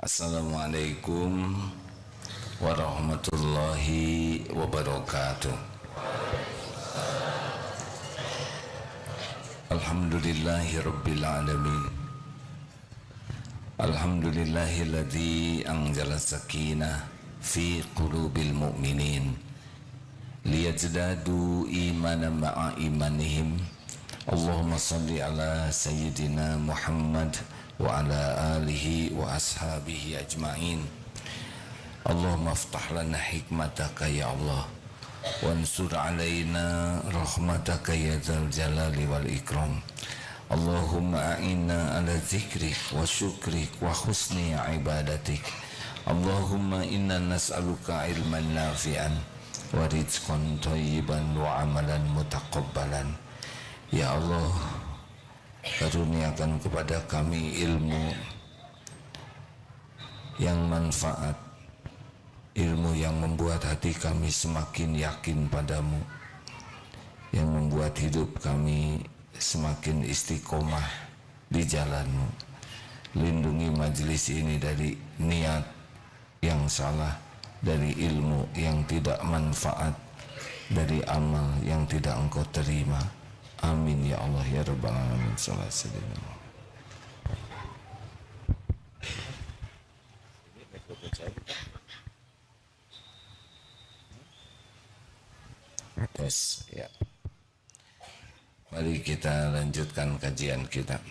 Assalamualaikum warahmatullahi wabarakatuh. Alhamdulillahi rabbil alamin. Alhamdulillahilladzi anzala sakinah fi qulubil mu'minin liyazdadu imanan ma'a imanihim. Allahumma salli ala sayyidina Muhammad wa ala alihi wa ashabihi ajma'in. Allahumma aftah lana hikmataka ya Allah wansur alaina rahmataka ya dzal jalali wal ikram. Allahumma a'inna ala dzikrik wa syukrik wa husni ibadatik. Allahumma inna nas'aluka ilman nafi'an wa rizqan thayyiban wa amalan mutaqabbalan. Ya Allah, karuniakan kepada kami ilmu yang manfaat, ilmu yang membuat hati kami semakin yakin padamu, yang membuat hidup kami semakin istiqomah di jalanmu. Lindungi majelis ini dari niat yang salah, dari ilmu yang tidak manfaat, dari amal yang tidak engkau terima. Amin ya Allah ya Rabbal alamin. Sallallahu alaihi wasallam. Tes ya. Mari kita lanjutkan kajian kita.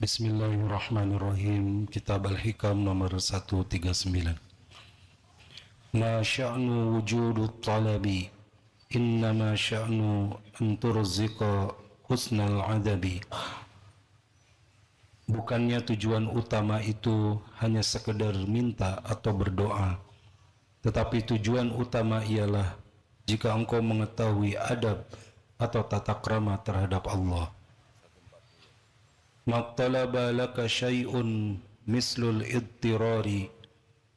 Bismillahirrahmanirrahim. Kitab Al-Hikam nomor 139. Ma sya'nu wujudut talabi innama sya'nu an turziqa husnal adabi. Bukannya tujuan utama itu hanya sekedar minta atau berdoa, tetapi tujuan utama ialah jika engkau mengetahui adab atau tata krama terhadap Allah. Mattalaba laka syai'un mislul idtirari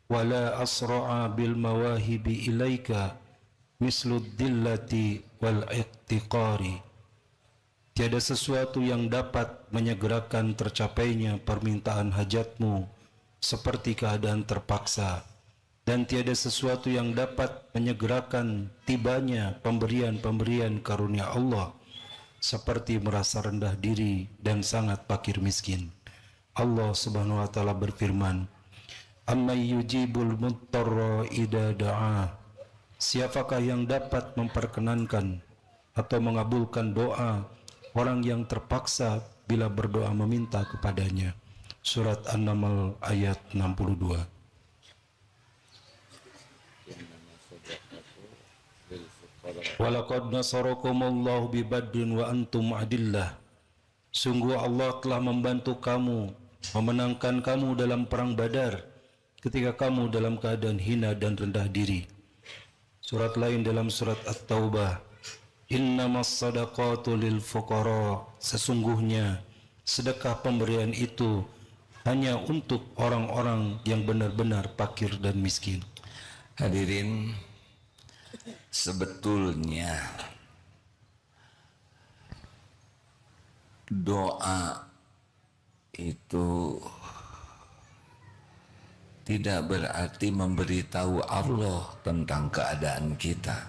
wala asra'a bil mawahibi ilaika mislud dillati wal iqtiqari. Tiada sesuatu yang dapat menyegerakan tercapainya permintaan hajatmu seperti keadaan terpaksa, dan tiada sesuatu yang dapat menyegerakan tibanya pemberian-pemberian karunia Allah seperti merasa rendah diri dan sangat fakir miskin. Allah Subhanahu wa taala berfirman, Amman yujibul muttarra idza da'a. Siapakah yang dapat memperkenankan atau mengabulkan doa orang yang terpaksa bila berdoa meminta kepadanya. Surat An-Naml ayat 62. Walaqad nasarakumullahu bibadrin wa antum adillah. Sungguh Allah telah membantu kamu, memenangkan kamu dalam perang Badar ketika kamu dalam keadaan hina dan rendah diri. Surat lain dalam surat At-Taubah, Innamas sadaqatu lil fuqara. Sesungguhnya sedekah pemberian itu hanya untuk orang-orang yang benar-benar fakir dan miskin. Hadirin, sebetulnya doa itu tidak berarti memberitahu Allah tentang keadaan kita,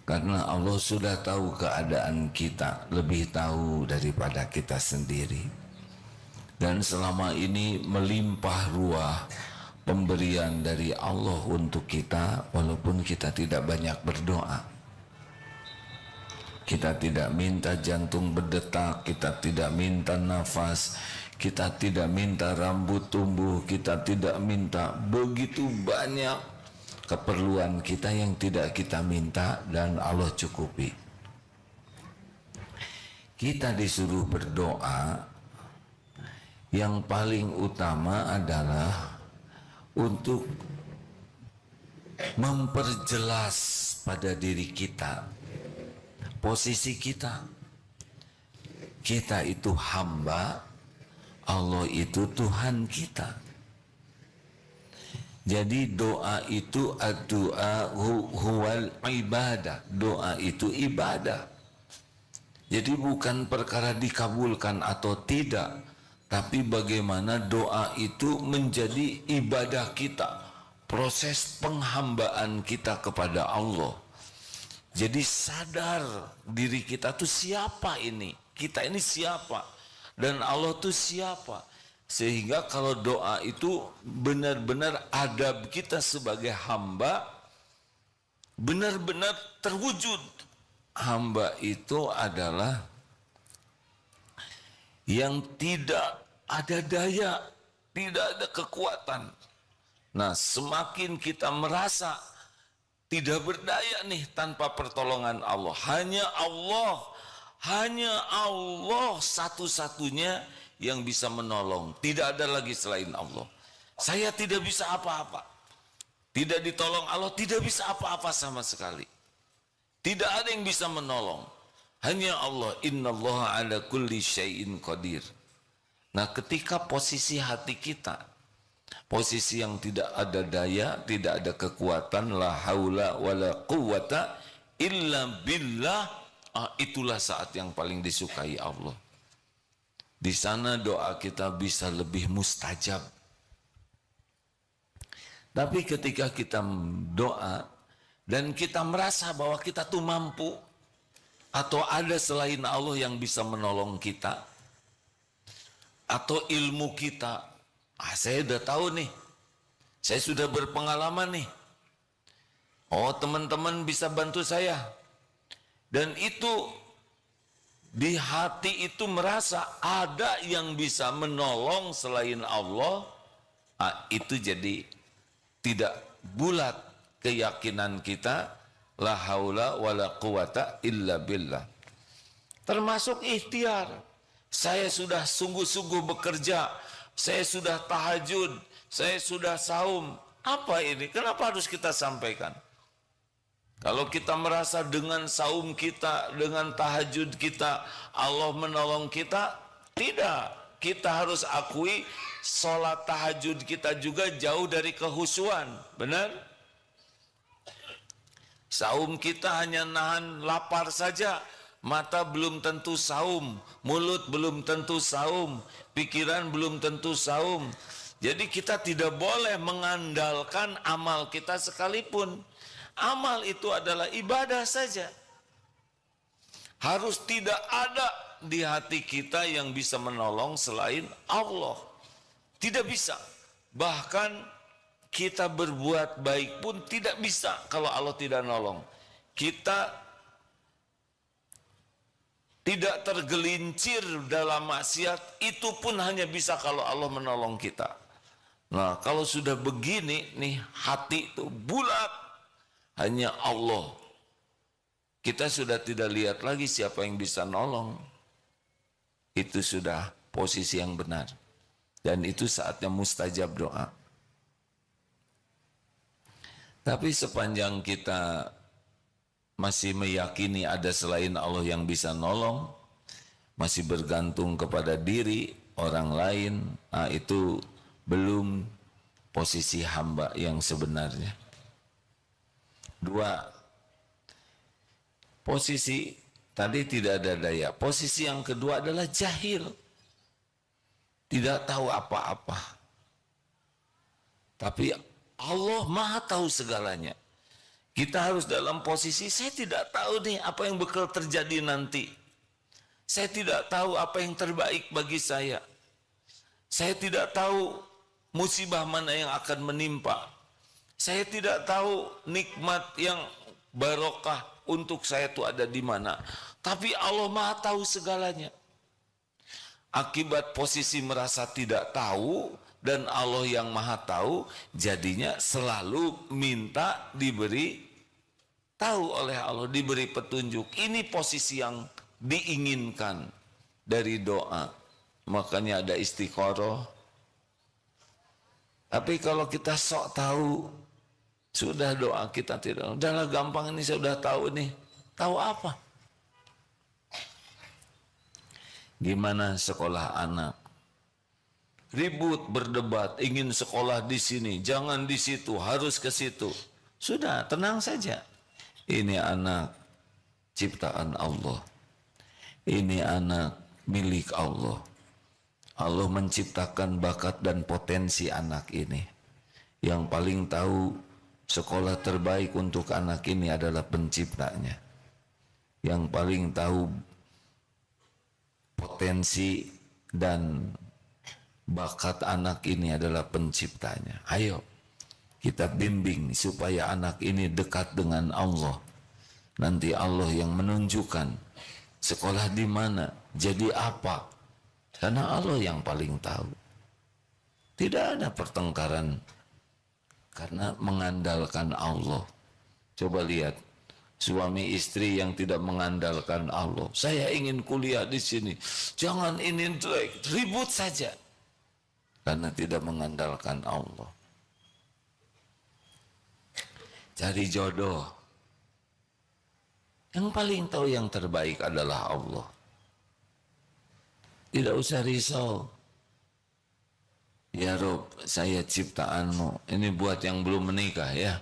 karena Allah sudah tahu keadaan kita, lebih tahu daripada kita sendiri. Dan selama ini melimpah ruah pemberian dari Allah untuk kita, walaupun kita tidak banyak berdoa. Kita tidak minta jantung berdetak, kita tidak minta nafas, kita tidak minta rambut tumbuh, kita tidak minta begitu banyak keperluan kita yang tidak kita minta dan Allah cukupi. Kita disuruh berdoa, yang paling utama adalah untuk memperjelas pada diri kita posisi kita. Kita itu hamba, Allah itu Tuhan kita. Jadi doa itu ad-du'a huwal ibadah. Doa itu ibadah. Jadi bukan perkara dikabulkan atau tidak, tapi bagaimana doa itu menjadi ibadah kita, proses penghambaan kita kepada Allah. Jadi sadar diri kita tuh siapa ini, kita ini siapa, dan Allah tuh siapa. Sehingga kalau doa itu benar-benar adab kita sebagai hamba, benar-benar terwujud. Hamba itu adalah yang tidak ada daya, tidak ada kekuatan. Nah, semakin kita merasa tidak berdaya nih tanpa pertolongan Allah. Hanya Allah satu-satunya yang bisa menolong. Tidak ada lagi selain Allah. Saya tidak bisa apa-apa. Tidak ditolong Allah, tidak bisa apa-apa sama sekali. Tidak ada yang bisa menolong. Hanya Allah. Innallaha ala kulli syai'in qadir. Nah, ketika posisi hati kita, posisi yang tidak ada daya, tidak ada kekuatan, la haula wala quwata illa billah, itulah saat yang paling disukai Allah. Di sana doa kita bisa lebih mustajab. Tapi ketika kita doa dan kita merasa bahwa kita tuh mampu, atau ada selain Allah yang bisa menolong kita, atau ilmu kita, saya udah tahu nih, saya sudah berpengalaman nih, oh teman-teman bisa bantu saya, dan itu di hati itu merasa ada yang bisa menolong selain Allah, itu jadi tidak bulat keyakinan kita, la haula wala quwata illa billah. Termasuk ikhtiar. Saya sudah sungguh-sungguh bekerja, saya sudah tahajud, saya sudah saum. Apa ini? Kenapa harus kita sampaikan? Kalau kita merasa dengan saum kita, dengan tahajud kita, Allah menolong kita, tidak. Kita harus akui sholat tahajud kita juga jauh dari kehusuan, benar? Saum kita hanya nahan lapar saja, mata belum tentu saum, mulut belum tentu saum, pikiran belum tentu saum. Jadi kita tidak boleh mengandalkan amal kita sekalipun. Amal itu adalah ibadah saja. Harus tidak ada di hati kita yang bisa menolong selain Allah. Tidak bisa. Bahkan kita berbuat baik pun tidak bisa kalau Allah tidak nolong. Kita tidak tergelincir dalam maksiat, itu pun hanya bisa kalau Allah menolong kita. Nah, kalau sudah begini nih, hati itu bulat, hanya Allah. Kita sudah tidak lihat lagi siapa yang bisa nolong. Itu sudah posisi yang benar. Dan itu saatnya mustajab doa. Tapi sepanjang kita masih meyakini ada selain Allah yang bisa nolong, masih bergantung kepada diri orang lain, itu belum posisi hamba yang sebenarnya. Dua, posisi tadi tidak ada daya. Posisi yang kedua adalah jahil, tidak tahu apa-apa. Tapi Allah Maha tahu segalanya. Kita harus dalam posisi, saya tidak tahu nih apa yang bakal terjadi nanti. Saya tidak tahu apa yang terbaik bagi saya. Saya tidak tahu musibah mana yang akan menimpa. Saya tidak tahu nikmat yang barokah untuk saya itu ada di mana. Tapi Allah Maha tahu segalanya. Akibat posisi merasa tidak tahu dan Allah yang Maha tahu, jadinya selalu minta diberi tahu oleh Allah, diberi petunjuk. Ini posisi yang diinginkan dari doa. Makanya ada istikharah. Tapi kalau kita sok tahu, sudah doa kita tidak, udahlah gampang ini saya sudah tahu nih. Tahu apa? Gimana sekolah anak? Ribut, berdebat, ingin sekolah di sini, jangan di situ, harus ke situ. Sudah, tenang saja. Ini anak ciptaan Allah. Ini anak milik Allah. Allah menciptakan bakat dan potensi anak ini. Yang paling tahu sekolah terbaik untuk anak ini adalah penciptanya. Yang paling tahu potensi dan bakat anak ini adalah penciptanya. Ayo kita bimbing supaya anak ini dekat dengan Allah. Nanti Allah yang menunjukkan sekolah di mana, jadi apa. Karena Allah yang paling tahu. Tidak ada pertengkaran karena mengandalkan Allah. Coba lihat suami istri yang tidak mengandalkan Allah. Saya ingin kuliah di sini, jangan ini, ribut saja. Karena tidak mengandalkan Allah. Cari jodoh. Yang paling tahu yang terbaik adalah Allah. Tidak usah risau. Ya Rob, saya ciptaanmu. Ini buat yang belum menikah ya.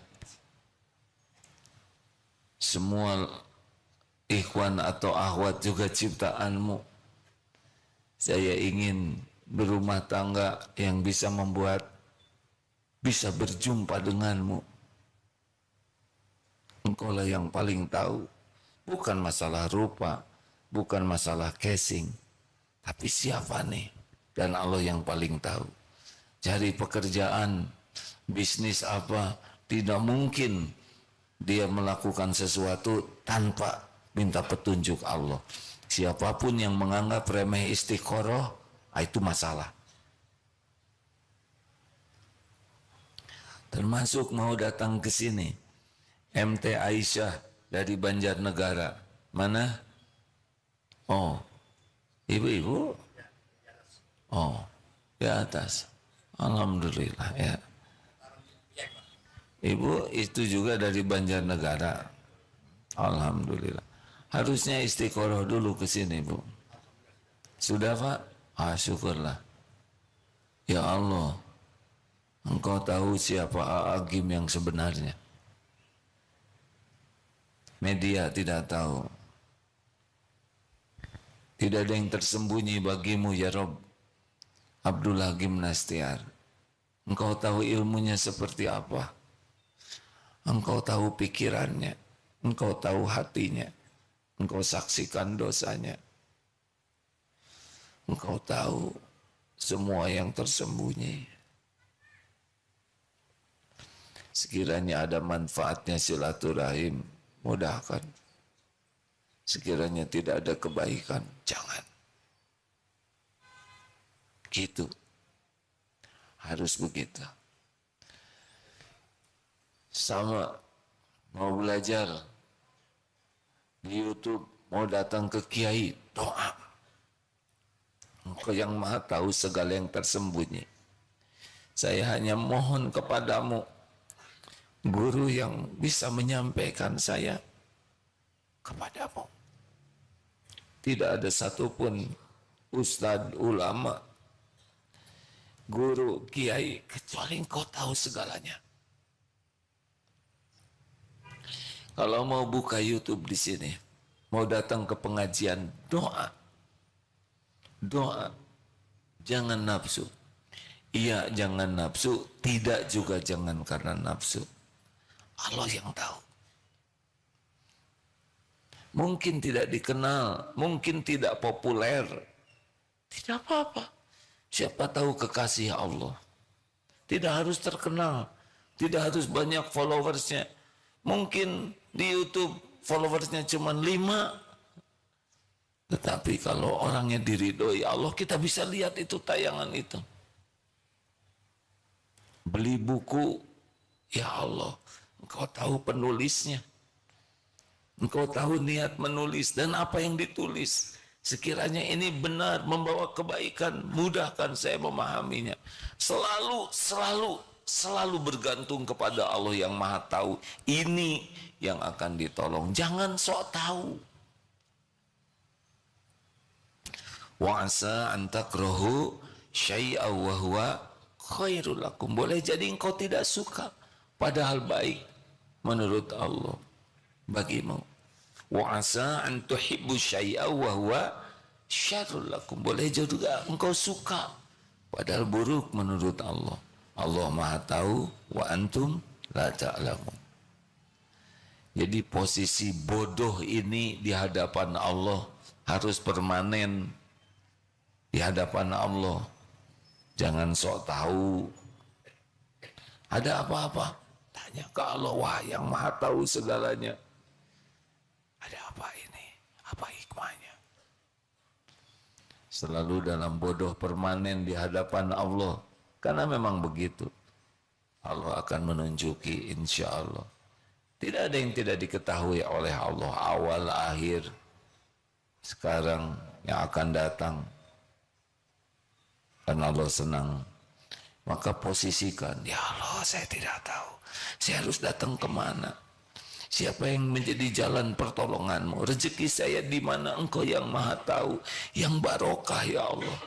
Semua ikhwan atau akhwat juga ciptaanmu. Saya ingin berumah tangga yang bisa membuat bisa berjumpa denganmu. Engkaulah yang paling tahu. Bukan masalah rupa, bukan masalah casing. Tapi siapa nih? Dan Allah yang paling tahu. Cari pekerjaan, bisnis apa, tidak mungkin dia melakukan sesuatu tanpa minta petunjuk Allah. Siapapun yang menganggap remeh istiqoroh, itu masalah. Termasuk mau datang ke sini, MT Aisyah dari Banjarnegara. Mana? Oh, ibu-ibu? Oh, di atas. Alhamdulillah ya. Ibu itu juga dari Banjarnegara. Alhamdulillah. Harusnya istiqoroh dulu ke sini, Bu. Sudah, Pak? Ah, syukurlah. Ya Allah, Engkau tahu siapa Agim yang sebenarnya. Media tidak tahu. Tidak ada yang tersembunyi bagimu ya Rob. Abdul Hakim Nastiar. Engkau tahu ilmunya seperti apa. Engkau tahu pikirannya. Engkau tahu hatinya. Engkau saksikan dosanya. Engkau tahu semua yang tersembunyi. Sekiranya ada manfaatnya silaturahim, mudahkan. Sekiranya tidak ada kebaikan, jangan. Gitu. Harus begitu. Sama mau belajar di YouTube, mau datang ke kiai, doa. Engkau yang maha tahu segala yang tersembunyi. Saya hanya mohon kepadamu, guru yang bisa menyampaikan saya kepadamu. Tidak ada satupun ustadz, ulama, guru, kiai, kecuali engkau tahu segalanya. Kalau mau buka YouTube di sini, mau datang ke pengajian, doa. Doa. Jangan nafsu. Iya, jangan nafsu. Tidak juga jangan karena nafsu. Allah yang tahu. Mungkin tidak dikenal, mungkin tidak populer. Tidak apa-apa. Siapa tahu kekasih Allah. Tidak harus terkenal. Tidak harus banyak followersnya. Mungkin di YouTube followersnya cuma 5. Tetapi kalau orangnya diridhoi Allah, kita bisa lihat itu tayangan itu. Beli buku, ya Allah, Engkau tahu penulisnya. Engkau tahu niat menulis dan apa yang ditulis. Sekiranya ini benar membawa kebaikan, mudahkan saya memahaminya. Selalu bergantung kepada Allah yang maha tahu. Ini yang akan ditolong. Jangan sok tahu. Wa asa an takrahu syai'aw wa huwa khairul lakum. Boleh jadi engkau tidak suka, padahal baik menurut Allah bagimu. Wa asa an tuhibbu syai'a wa huwa syarrul lakum. Boleh juga engkau suka padahal buruk menurut Allah. Allah Maha tahu wa antum la ta'lamun. Jadi posisi bodoh ini di hadapan Allah harus permanen di hadapan Allah. Jangan sok tahu. Ada apa-apa? Tanya ke Allah, wah yang Maha tahu segalanya. Ada apa ini? Apa hikmahnya? Selalu dalam bodoh permanen di hadapan Allah. Karena memang begitu. Allah akan menunjuki insya Allah. Tidak ada yang tidak diketahui oleh Allah. Awal, akhir, sekarang, yang akan datang. Karena Allah senang. Maka posisikan, ya Allah saya tidak tahu. Saya harus datang kemana? Siapa yang menjadi jalan pertolonganmu? Rezeki saya di mana? Engkau yang Maha tahu. Yang barokah ya Allah.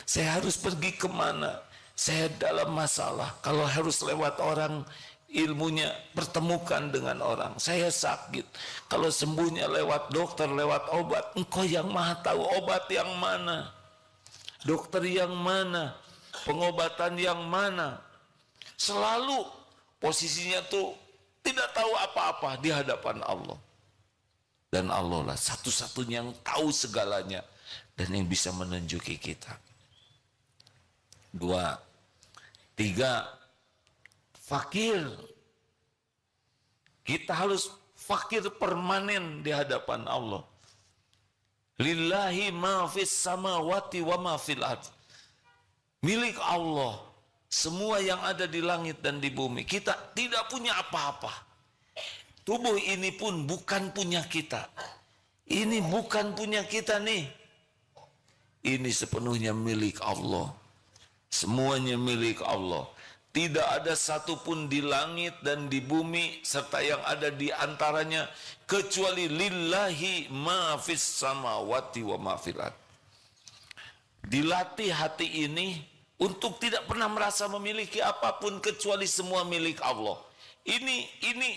Saya harus pergi kemana? Saya dalam masalah. Kalau harus lewat orang, ilmunya pertemukan dengan orang. Saya sakit. Kalau sembuhnya lewat dokter, lewat obat. Engkau yang Maha tahu obat yang mana? Dokter yang mana? Pengobatan yang mana? Selalu posisinya tuh tidak tahu apa-apa di hadapan Allah. Dan Allah lah satu-satunya yang tahu segalanya dan yang bisa menunjuki kita. 2, 3, fakir. Kita harus fakir permanen di hadapan Allah. Lillahi ma fis samawati wa ma fil ard. Milik Allah semua yang ada di langit dan di bumi. Kita tidak punya apa-apa. Tubuh ini pun bukan punya kita. Ini bukan punya kita nih. Ini sepenuhnya milik Allah. Semuanya milik Allah. Tidak ada satupun di langit dan di bumi serta yang ada di antaranya kecuali lillahi ma fis samawati wa ma fil ard. Dilatih hati ini untuk tidak pernah merasa memiliki apapun kecuali semua milik Allah. Ini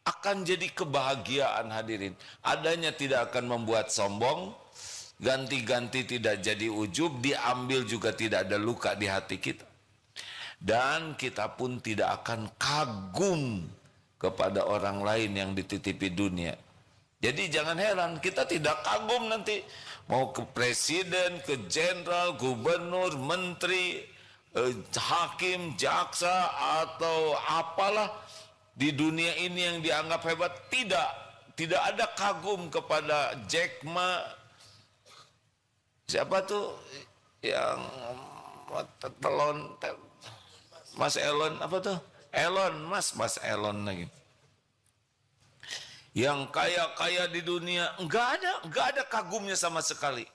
akan jadi kebahagiaan hadirin. Adanya tidak akan membuat sombong, ganti-ganti tidak jadi ujub, diambil juga tidak ada luka di hati kita. Dan kita pun tidak akan kagum kepada orang lain yang dititipi dunia. Jadi jangan heran kita tidak kagum nanti mau ke presiden, ke jenderal, gubernur, menteri, hakim, jaksa atau apalah di dunia ini yang dianggap hebat. Tidak ada kagum kepada Jack Ma. Siapa tuh yang telon Mas Elon apa tuh? Mas Elon lagi. Yang kaya-kaya di dunia enggak ada kagumnya sama sekali.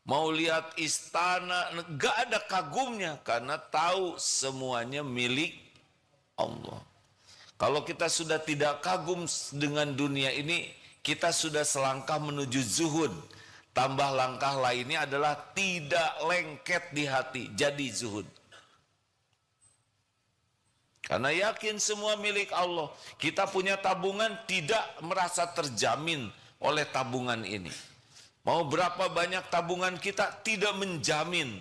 Mau lihat istana enggak ada kagumnya karena tahu semuanya milik Allah. Kalau kita sudah tidak kagum dengan dunia ini, kita sudah selangkah menuju zuhud. Tambah langkah lainnya adalah tidak lengket di hati, jadi zuhud. Karena yakin semua milik Allah. Kita punya tabungan tidak merasa terjamin oleh tabungan ini. Mau berapa banyak tabungan kita tidak menjamin.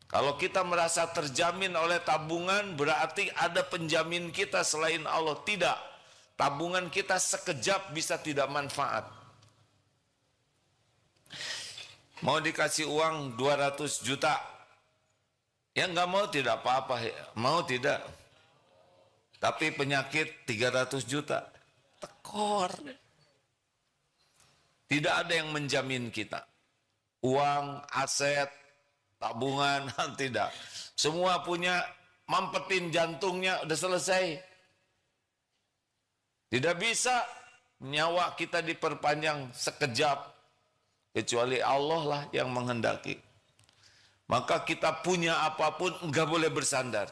Kalau kita merasa terjamin oleh tabungan berarti ada penjamin kita selain Allah. Tidak. Tabungan kita sekejap bisa tidak manfaat. Mau dikasih uang 200 juta. Yang nggak mau tidak apa-apa, mau tidak. Tapi penyakit 300 juta, tekor. Tidak ada yang menjamin kita. Uang, aset, tabungan, tidak. Semua punya mampetin jantungnya, udah selesai. Tidak bisa nyawa kita diperpanjang sekejap. Kecuali Allah lah yang menghendaki. Maka kita punya apapun enggak boleh bersandar.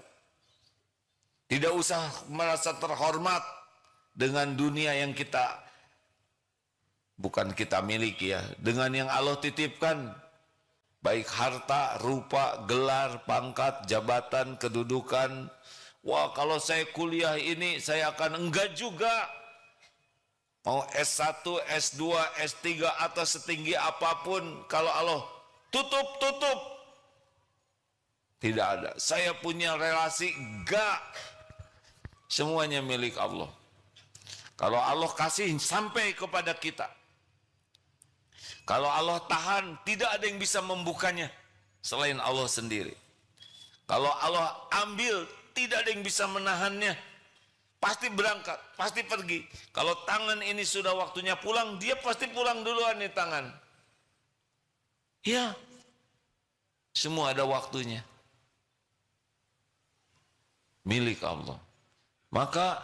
Tidak usah merasa terhormat dengan dunia yang kita bukan kita miliki ya, dengan yang Allah titipkan. Baik harta, rupa, gelar, pangkat, jabatan, kedudukan. Wah, kalau saya kuliah ini saya akan enggak juga. Mau S1, S2, S3 atau setinggi apapun, kalau Allah tutup. Tidak ada. Saya punya relasi, enggak. Semuanya milik Allah. Kalau Allah kasih sampai kepada kita. Kalau Allah tahan, tidak ada yang bisa membukanya selain Allah sendiri. Kalau Allah ambil, tidak ada yang bisa menahannya. Pasti berangkat, pasti pergi. Kalau tangan ini sudah waktunya pulang, dia pasti pulang duluan nih tangan. Ya, semua ada waktunya. Milik Allah. Maka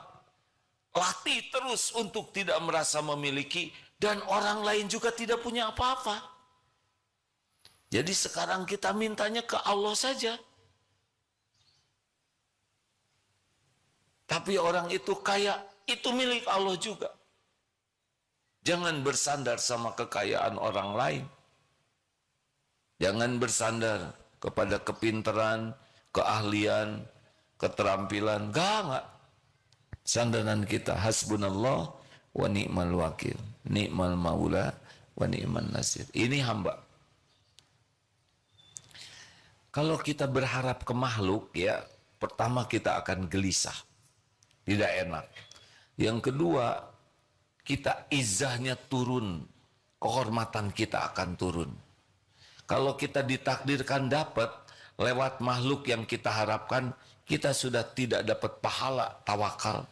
latih terus untuk tidak merasa memiliki, dan orang lain juga tidak punya apa-apa. Jadi sekarang kita mintanya ke Allah saja. Tapi orang itu kaya, itu milik Allah juga. Jangan bersandar sama kekayaan orang lain. Jangan bersandar kepada kepintaran, keahlian, keterampilan. Enggak. Sandaran kita hasbunallah wa ni'mal wakil, ni'mal maula wa ni'man nasir. Ini hamba. Kalau kita berharap ke makhluk, ya, pertama kita akan gelisah, tidak enak. Yang kedua, kita izahnya turun, kehormatan kita akan turun. Kalau kita ditakdirkan dapat lewat makhluk yang kita harapkan, kita sudah tidak dapat pahala tawakal,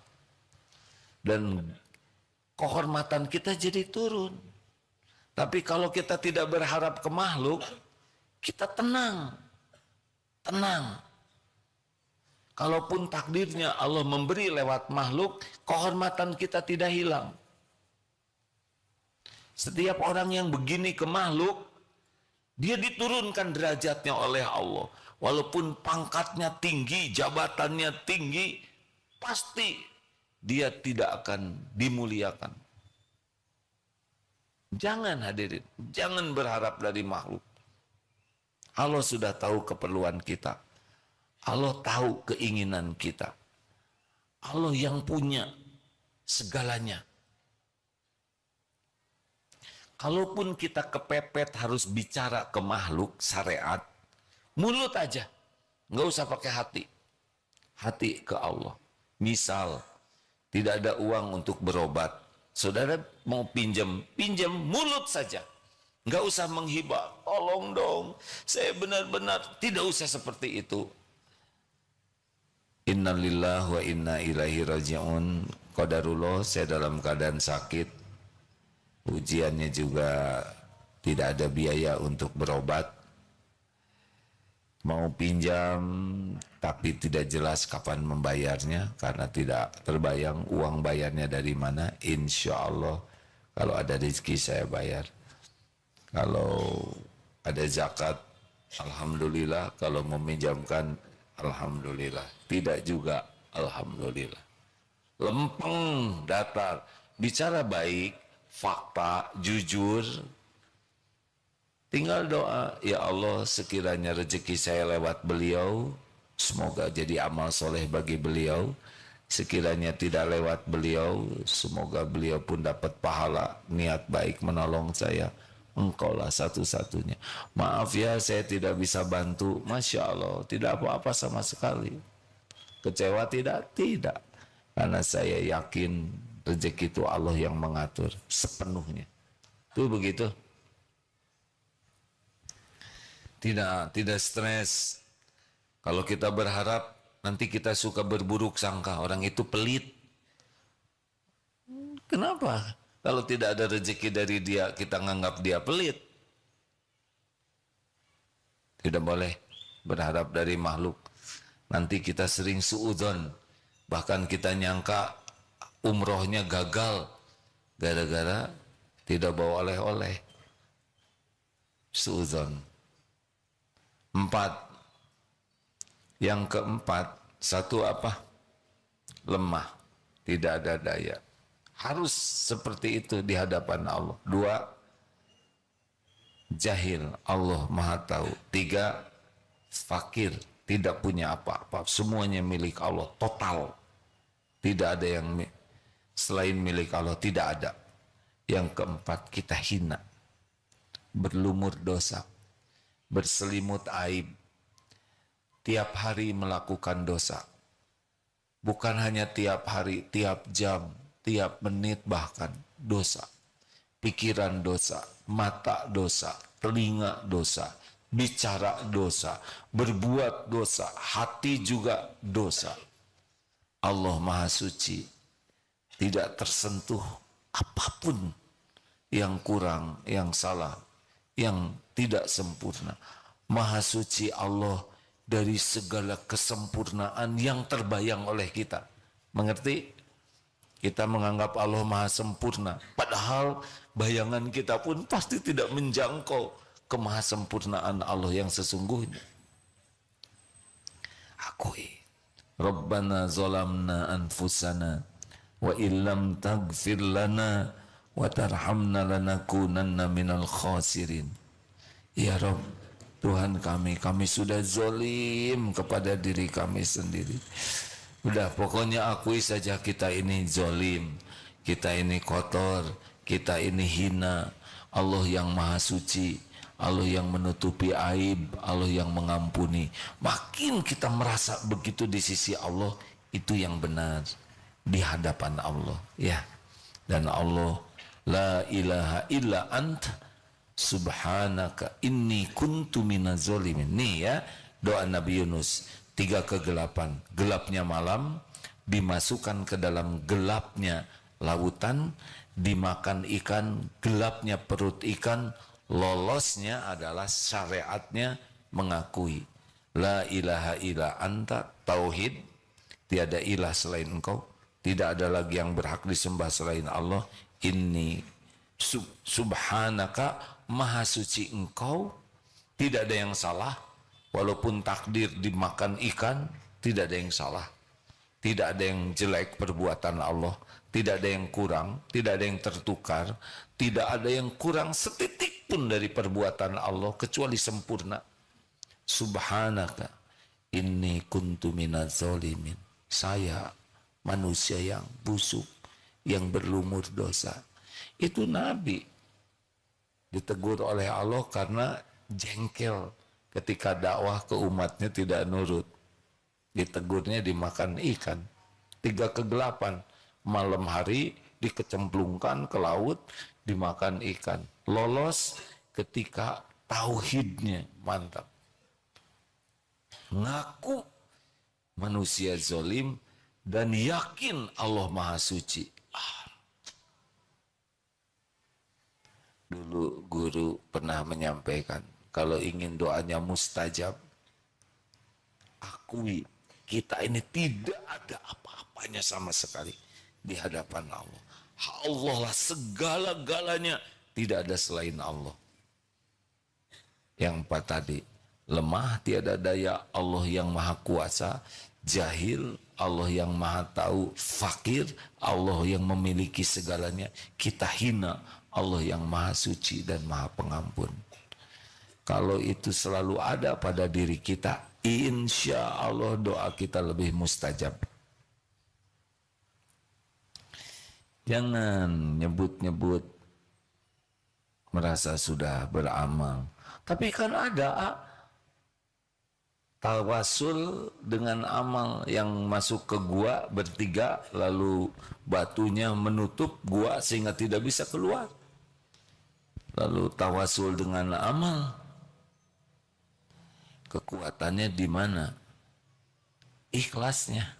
dan kehormatan kita jadi turun. Tapi kalau kita tidak berharap ke makhluk, kita tenang. Kalaupun takdirnya Allah memberi lewat makhluk, kehormatan kita tidak hilang. Setiap orang yang begini ke makhluk, dia diturunkan derajatnya oleh Allah. Walaupun pangkatnya tinggi, jabatannya tinggi, pasti dia tidak akan dimuliakan. Jangan hadirin, jangan berharap dari makhluk. Allah sudah tahu keperluan kita. Allah tahu keinginan kita. Allah yang punya segalanya. Kalaupun kita kepepet harus bicara ke makhluk syariat, mulut aja, nggak usah pakai hati. Hati ke Allah. Misal, tidak ada uang untuk berobat, saudara mau pinjam mulut saja. Nggak usah menghibah, tolong dong, saya benar-benar, tidak usah seperti itu. Innalillah wa inna ilaihi raji'un. Qadarullah, saya dalam keadaan sakit, ujiannya juga tidak ada biaya untuk berobat. Mau pinjam tapi tidak jelas kapan membayarnya karena tidak terbayang uang bayarnya dari mana. Insya Allah kalau ada rezeki saya bayar. Kalau ada zakat, alhamdulillah. Kalau meminjamkan, alhamdulillah. Tidak juga, alhamdulillah. Lempeng, datar, bicara baik, fakta, jujur. Tinggal doa, ya Allah sekiranya rezeki saya lewat beliau, semoga jadi amal soleh bagi beliau. Sekiranya tidak lewat beliau, semoga beliau pun dapat pahala niat baik menolong saya. Engkaulah satu-satunya. Maaf ya saya tidak bisa bantu. Masya Allah, tidak apa-apa sama sekali. Kecewa tidak? Tidak. Karena saya yakin rezeki itu Allah yang mengatur sepenuhnya. Itu begitu. Tidak stres. Kalau kita berharap nanti kita suka berburuk sangka, orang itu pelit. Kenapa? Kalau tidak ada rezeki dari dia, kita nganggap dia pelit. Tidak boleh berharap dari makhluk. Nanti kita sering suudzon. Bahkan kita nyangka umrohnya gagal gara-gara tidak bawa oleh-oleh. Suudzon. 4. Yang keempat, satu apa? Lemah, tidak ada daya. Harus seperti itu di hadapan Allah. 2, jahil, Allah Maha Tahu. 3, fakir, tidak punya apa-apa, semuanya milik Allah, total. Tidak ada yang selain milik Allah, tidak ada. Yang keempat, kita hina, berlumur dosa, berselimut aib, tiap hari melakukan dosa. Bukan hanya tiap hari, tiap jam, tiap menit bahkan dosa. Pikiran dosa, mata dosa, telinga dosa, bicara dosa, berbuat dosa, hati juga dosa. Allah Maha Suci, tidak tersentuh apapun yang kurang, yang salah, yang tidak sempurna. Maha Suci Allah dari segala kesempurnaan yang terbayang oleh kita. Mengerti? Kita menganggap Allah Maha Sempurna, padahal bayangan kita pun pasti tidak menjangkau kemahasempurnaan Allah yang sesungguhnya. Akui, Rabbana zalamna anfusana wa illam taghfir lana wa tarhamna lanakunanna minal khasirin. Ya Rabb, Tuhan kami sudah zolim kepada diri kami sendiri. Udah, pokoknya akui saja kita ini zolim, kita ini kotor, kita ini hina. Allah yang Maha Suci, Allah yang menutupi aib, Allah yang mengampuni. Makin kita merasa begitu di sisi Allah, itu yang benar di hadapan Allah, ya. Dan Allah, la ilaha illa anta subhanaka inni kuntu minaz zalimin. Nih ya, doa Nabi Yunus. 3 kegelapan, gelapnya malam, dimasukkan ke dalam gelapnya lautan, dimakan ikan, gelapnya perut ikan, lolosnya adalah syariatnya mengakui la ilaha illa anta, tauhid, tiada ilah selain engkau, tidak ada lagi yang berhak disembah selain Allah, inni subhanaka, maha suci engkau, tidak ada yang salah. Walaupun takdir dimakan ikan, tidak ada yang salah, tidak ada yang jelek perbuatan Allah, tidak ada yang kurang, tidak ada yang tertukar, tidak ada yang kurang setitik pun dari perbuatan Allah kecuali sempurna. Subhanaka inni kuntu minaz zalimin. Saya manusia yang busuk, yang berlumur dosa. Itu Nabi ditegur oleh Allah karena jengkel ketika dakwah ke umatnya tidak nurut. Ditegurnya dimakan ikan. 3 kegelapan, malam hari dikecemplungkan ke laut, dimakan ikan. Lolos ketika tauhidnya mantap. Ngaku manusia zolim dan yakin Allah Maha Suci. Dulu guru pernah menyampaikan, kalau ingin doanya mustajab, akui kita ini tidak ada apa-apanya sama sekali di hadapan Allah. Allah lah segala-galanya, tidak ada selain Allah. Yang 4 tadi, lemah tiada daya, Allah yang maha kuasa, jahil, Allah yang maha tahu, fakir, Allah yang memiliki segalanya, kita hina, Allah yang maha suci dan maha pengampun. Kalau itu selalu ada pada diri kita, insya Allah doa kita lebih mustajab. Jangan nyebut-nyebut merasa sudah beramal. Tapi kan ada tawasul dengan amal yang masuk ke gua bertiga, lalu batunya menutup gua sehingga tidak bisa keluar. Lalu tawasul dengan amal, kekuatannya di mana? Ikhlasnya.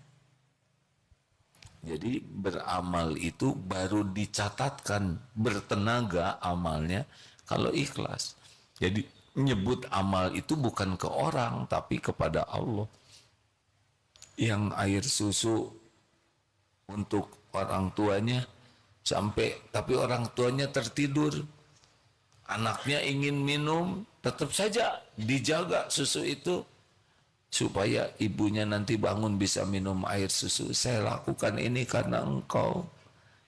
Jadi beramal itu baru dicatatkan bertenaga amalnya kalau ikhlas. Jadi nyebut amal itu bukan ke orang tapi kepada Allah. Yang air susu untuk orang tuanya sampai tapi orang tuanya tertidur. Anaknya ingin minum, tetap saja dijaga susu itu supaya ibunya nanti bangun bisa minum air susu. Saya lakukan ini karena engkau,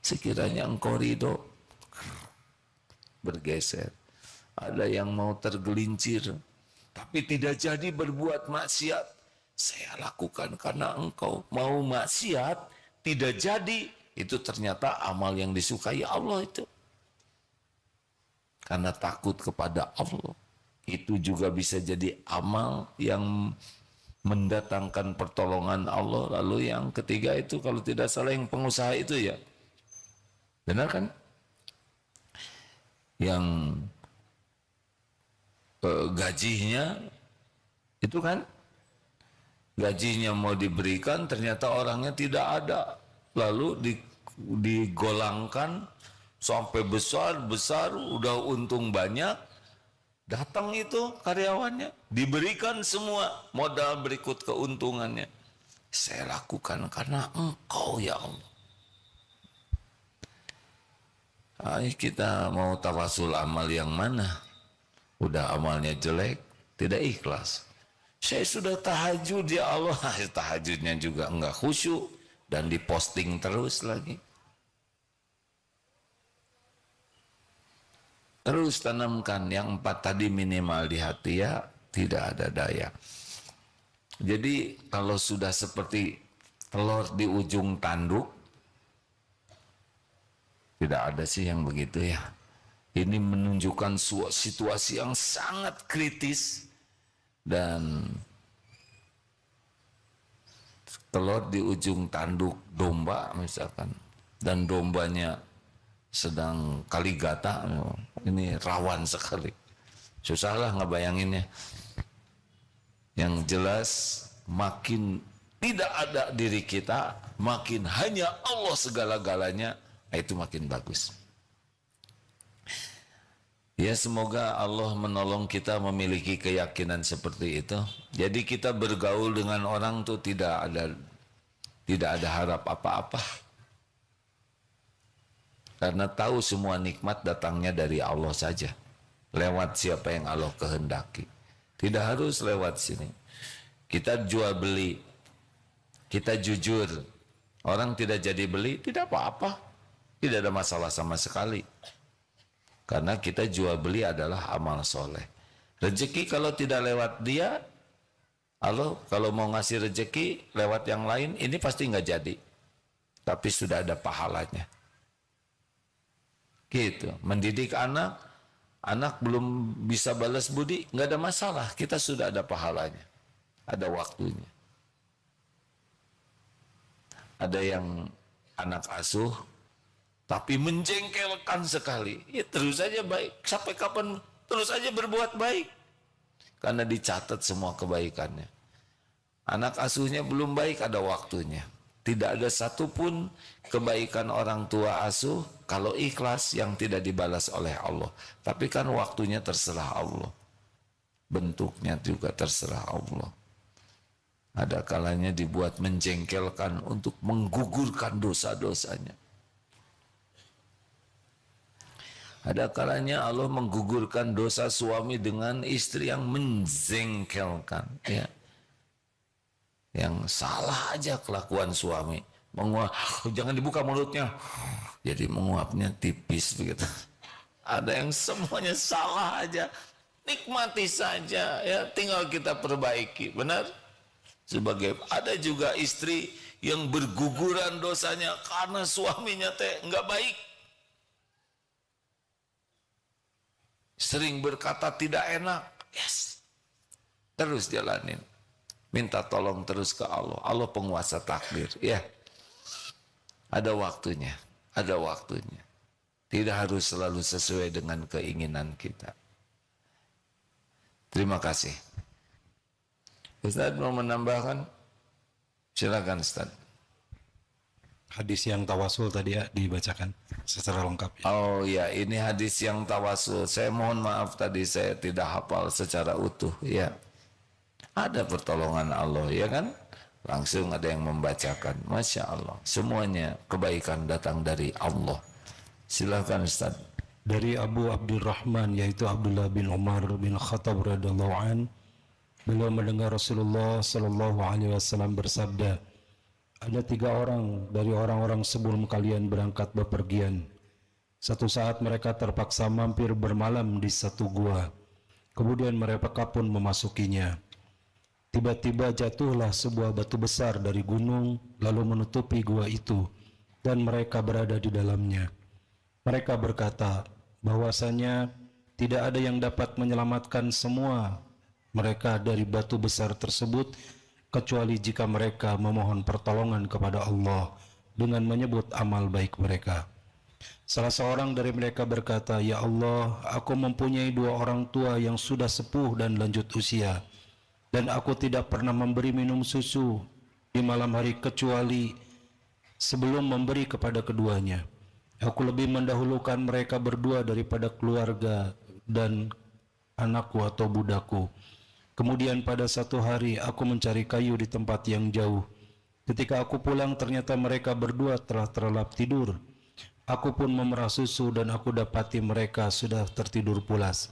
sekiranya engkau ridho. Bergeser. Ada yang mau tergelincir tapi tidak jadi berbuat maksiat. Saya lakukan karena engkau. Mau maksiat tidak jadi itu ternyata amal yang disukai Allah itu. Karena takut kepada Allah. Itu juga bisa jadi amal yang mendatangkan pertolongan Allah. Lalu yang ketiga itu kalau tidak salah yang pengusaha itu ya. Benar kan? Yang gajinya itu kan, gajinya mau diberikan ternyata orangnya tidak ada. Lalu digolangkan sampai besar, udah untung banyak. Datang itu karyawannya, diberikan semua modal berikut keuntungannya. Saya lakukan karena Engkau ya Allah. Ay, kita mau tawasul amal yang mana? Udah amalnya jelek, tidak ikhlas. Saya sudah tahajud ya Allah, tahajudnya juga enggak khusyuk dan diposting terus lagi. Terus tanamkan yang 4 tadi minimal di hati ya, tidak ada daya. Jadi kalau sudah seperti telur di ujung tanduk, tidak ada sih yang begitu ya. Ini menunjukkan situasi yang sangat kritis dan telur di ujung tanduk domba misalkan, dan dombanya sedang kaligata, ini rawan sekali. Susahlah ngebayanginnya. Yang jelas makin tidak ada diri kita, makin hanya Allah segala-galanya, itu makin bagus. Ya, semoga Allah menolong kita memiliki keyakinan seperti itu. Jadi kita bergaul dengan orang tuh tidak ada harap apa-apa. Karena tahu semua nikmat datangnya dari Allah saja. Lewat siapa yang Allah kehendaki. Tidak harus lewat sini. Kita jual beli, kita jujur. Orang tidak jadi beli, tidak apa-apa. Tidak ada masalah sama sekali. Karena kita jual beli adalah amal soleh. Rezeki kalau tidak lewat dia, Allah kalau mau ngasih rezeki lewat yang lain, ini pasti nggak jadi. Tapi sudah ada pahalanya. Gitu. Mendidik anak, anak belum bisa balas budi, nggak ada masalah. Kita sudah ada pahalanya. Ada waktunya. Ada yang anak asuh, tapi menjengkelkan sekali. Ya terus saja baik. Sampai kapan terus saja berbuat baik. Karena dicatat semua kebaikannya. Anak asuhnya belum baik, ada waktunya. Tidak ada satupun kebaikan orang tua asuh kalau ikhlas yang tidak dibalas oleh Allah. Tapi kan waktunya terserah Allah. Bentuknya juga terserah Allah. Ada kalanya dibuat menjengkelkan untuk menggugurkan dosa-dosanya. Ada kalanya Allah menggugurkan dosa suami dengan istri yang menjengkelkan, ya. Yang salah aja kelakuan suami, menguap, jangan dibuka mulutnya, jadi menguapnya tipis begitu. Ada yang semuanya salah aja, nikmati saja, ya, tinggal kita perbaiki, benar? Sebagai ada juga istri yang berguguran dosanya karena suaminya nggak baik. Sering berkata tidak enak, yes, terus jalanin, minta tolong terus ke Allah. Allah penguasa takdir, ya. Ada waktunya, ada waktunya. Tidak harus selalu sesuai dengan keinginan kita. Terima kasih. Ustaz mau menambahkan? Silakan Ustaz. Hadis yang tawasul tadi ya dibacakan secara lengkap. Ya. Oh ya, ini hadis yang tawasul. Saya mohon maaf tadi saya tidak hafal secara utuh. Ya, ada pertolongan Allah, ya kan? Langsung ada yang membacakan. Masya Allah. Semuanya kebaikan datang dari Allah. Silakan Ustaz. Dari Abu Abdurrahman yaitu Abdullah bin Umar bin Khattab radhiyallahu an, beliau mendengar Rasulullah sallallahu alaihi wasallam bersabda, ada 3 orang dari orang-orang sebelum kalian berangkat bepergian. Satu saat mereka terpaksa mampir bermalam di satu gua. Kemudian mereka pun memasukinya. Tiba-tiba jatuhlah sebuah batu besar dari gunung lalu menutupi gua itu. dan mereka berada di dalamnya. Mereka berkata bahwasanya tidak ada yang dapat menyelamatkan semua mereka dari batu besar tersebut kecuali jika mereka memohon pertolongan kepada Allah dengan menyebut amal baik mereka. Salah seorang dari mereka berkata, "Ya Allah, aku mempunyai 2 orang tua yang sudah sepuh dan lanjut usia, dan aku tidak pernah memberi minum susu di malam hari kecuali sebelum memberi kepada keduanya. Aku lebih mendahulukan mereka berdua daripada keluarga dan anakku atau budakku. Kemudian pada satu hari aku mencari kayu di tempat yang jauh. Ketika aku pulang ternyata mereka berdua telah terlelap tidur. Aku pun memerah susu dan aku dapati mereka sudah tertidur pulas.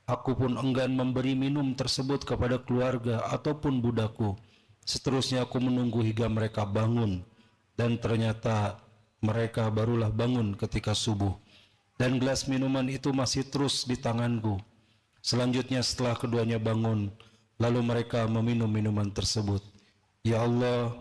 Aku pun enggan memberi minum tersebut kepada keluarga ataupun budakku. Seterusnya aku menunggu hingga mereka bangun, dan ternyata mereka barulah bangun ketika subuh, dan gelas minuman itu masih terus di tanganku. Selanjutnya setelah keduanya bangun, lalu mereka meminum minuman tersebut. Ya Allah,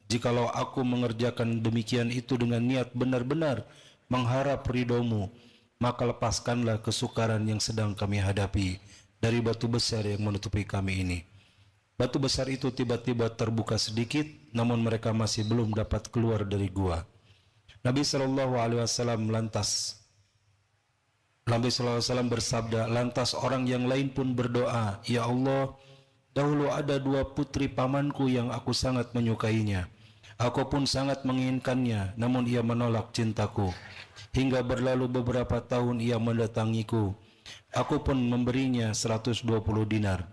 jikalau aku mengerjakan demikian itu dengan niat benar-benar mengharap ridho-Mu, maka lepaskanlah kesukaran yang sedang kami hadapi dari batu besar yang menutupi kami ini." Batu besar itu tiba-tiba terbuka sedikit, namun mereka masih belum dapat keluar dari gua. Nabi SAW bersabda, lantas orang yang lain pun berdoa, "Ya Allah, dahulu ada 2 putri pamanku yang aku sangat menyukainya. Aku pun sangat menginginkannya, namun ia menolak cintaku. Hingga berlalu beberapa tahun ia mendatangiku. Aku pun memberinya 120 dinar.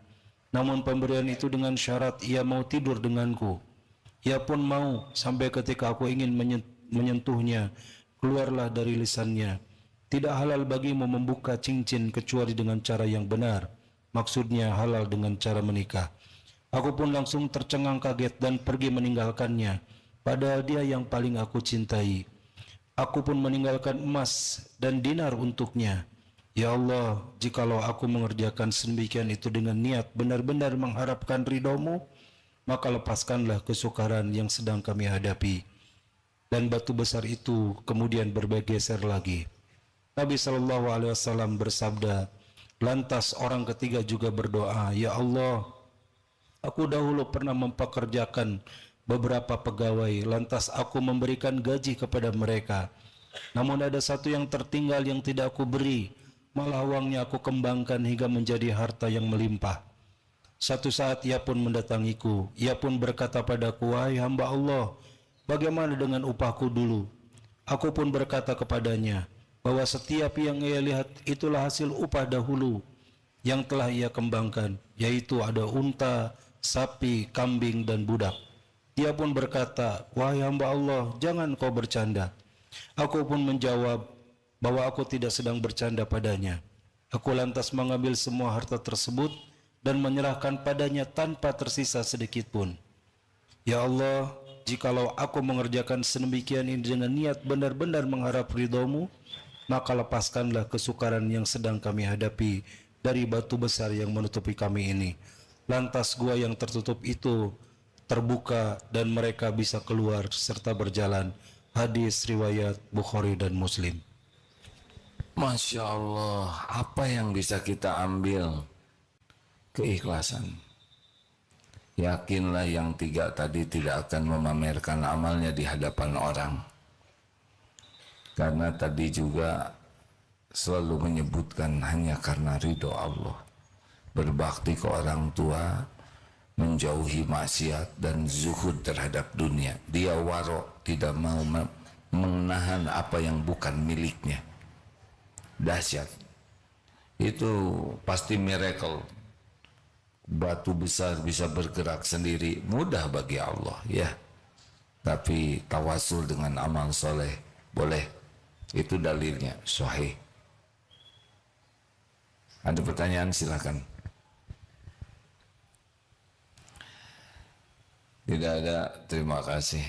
Namun pemberian itu dengan syarat ia mau tidur denganku. Ia pun mau, sampai ketika aku ingin menyentuhnya, keluarlah dari lisannya, 'Tidak halal bagimu membuka cincin kecuali dengan cara yang benar.' Maksudnya halal dengan cara menikah. Aku pun langsung tercengang kaget dan pergi meninggalkannya, padahal dia yang paling aku cintai. Aku pun meninggalkan emas dan dinar untuknya. Ya Allah, jikalau aku mengerjakan sedemikian itu dengan niat benar-benar mengharapkan ridho-Mu, maka lepaskanlah kesukaran yang sedang kami hadapi." Dan batu besar itu kemudian bergeser lagi. Nabi SAW bersabda, lantas orang ketiga juga berdoa, "Ya Allah, aku dahulu pernah mempekerjakan beberapa pegawai, lantas aku memberikan gaji kepada mereka. Namun ada satu yang tertinggal yang tidak aku beri, malah uangnya aku kembangkan hingga menjadi harta yang melimpah. Satu saat ia pun mendatangiku. Ia pun berkata padaku, 'Wahai hamba Allah, bagaimana dengan upahku dulu?' Aku pun berkata kepadanya bahwa setiap yang ia lihat itulah hasil upah dahulu yang telah ia kembangkan, yaitu ada unta, sapi, kambing, dan budak. Dia pun berkata, 'Wahai hamba Allah, jangan kau bercanda.' Aku pun menjawab bahwa aku tidak sedang bercanda padanya. Aku lantas mengambil semua harta tersebut dan menyerahkan padanya tanpa tersisa sedikit pun. Ya Allah, jikalau aku mengerjakan sedemikian ini dengan niat benar-benar mengharap ridho-Mu, maka lepaskanlah kesukaran yang sedang kami hadapi dari batu besar yang menutupi kami ini. Lantas gua yang tertutup itu terbuka dan mereka bisa keluar serta berjalan." Hadis riwayat Bukhari dan Muslim. Masya Allah, apa yang bisa kita ambil? Keikhlasan. Yakinlah yang 3 tadi tidak akan memamerkan amalnya di hadapan orang. Karena tadi juga selalu menyebutkan hanya karena ridho Allah. Berbakti ke orang tua, menjauhi maksiat dan zuhud terhadap dunia. Dia warok, tidak mau menahan apa yang bukan miliknya. Dahsyat. Itu pasti miracle. Batu besar bisa bergerak sendiri, mudah bagi Allah, ya. Tapi tawasul dengan amal soleh boleh. Itu dalilnya sahih. Ada pertanyaan, silakan. Tidak ada, terima kasih.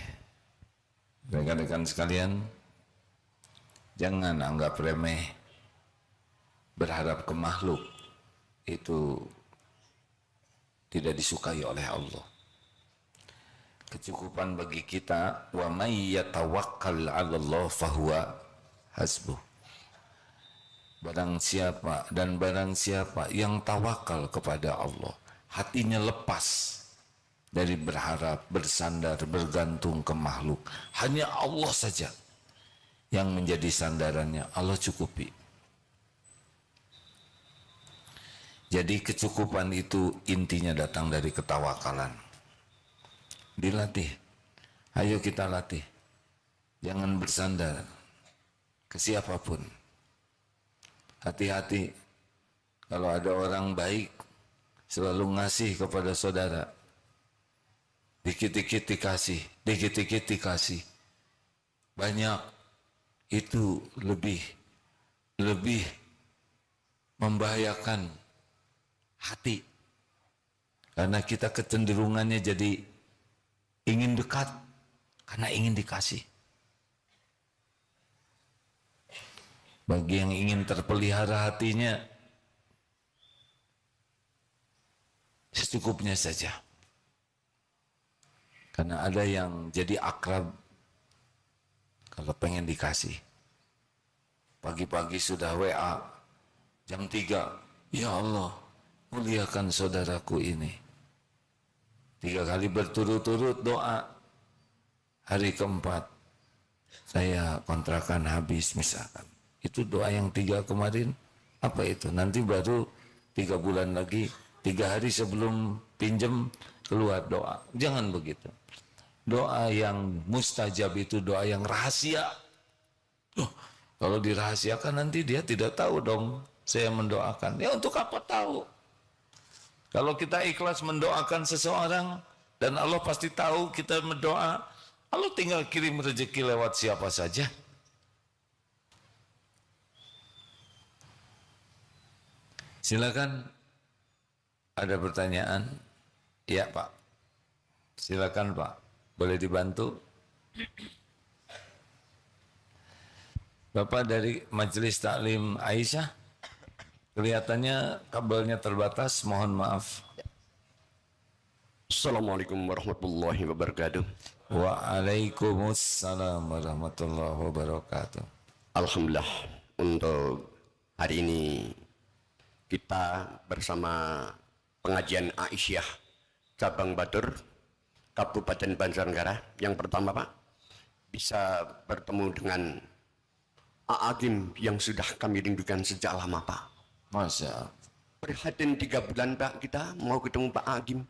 Rekan-rekan sekalian, jangan anggap remeh berharap ke makhluk. Itu tidak disukai oleh Allah. kecukupan bagi kita, wa may yatawakkal 'ala Allah fahuwa hasbuh. Barang siapa yang tawakal kepada Allah, hatinya lepas dari berharap, bersandar, bergantung ke makhluk, hanya Allah saja yang menjadi sandarannya, Allah cukupi. Jadi kecukupan itu intinya datang dari ketawakalan. Dilatih. Ayo kita latih. Jangan bersandar ke siapapun. Hati-hati kalau ada orang baik selalu ngasih kepada saudara. Dikit-dikit dikasih, dikit-dikit dikasih. Banyak itu lebih membahayakan hati. Karena kita kecenderungannya jadi ingin dekat karena ingin dikasih. Bagi yang ingin terpelihara hatinya, secukupnya saja. Karena ada yang jadi akrab kalau pengen dikasih. Pagi-pagi sudah WA, jam 3, ya Allah, muliakan saudaraku ini. 3 kali berturut-turut doa. Hari keempat, saya kontrakan habis misalkan. Itu doa yang 3 kemarin, apa itu? Nanti baru 3 bulan lagi, 3 hari sebelum pinjem keluar doa. Jangan begitu. Doa yang mustajab itu doa yang rahasia. Kalau dirahasiakan nanti dia tidak tahu dong saya mendoakan. Ya untuk apa tahu? Kalau kita ikhlas mendoakan seseorang dan Allah pasti tahu kita mendoa, Allah tinggal kirim rezeki lewat siapa saja. Silakan, ada pertanyaan? Ya Pak, silakan Pak, boleh dibantu? Bapak dari Majelis Taklim Aisyah, kelihatannya kabelnya terbatas, mohon maaf. Assalamualaikum warahmatullahi wabarakatuh. Waalaikumsalam warahmatullahi wabarakatuh. Alhamdulillah, untuk hari ini kita bersama pengajian Aisyah Cabang Batur Kabupaten Banjarnegara. Yang pertama Pak, bisa bertemu dengan A'agim yang sudah kami rindukan sejak lama Pak. Masya Allah. Prihatin 3 bulan Pak, kita mau ketemu Pak A'agim.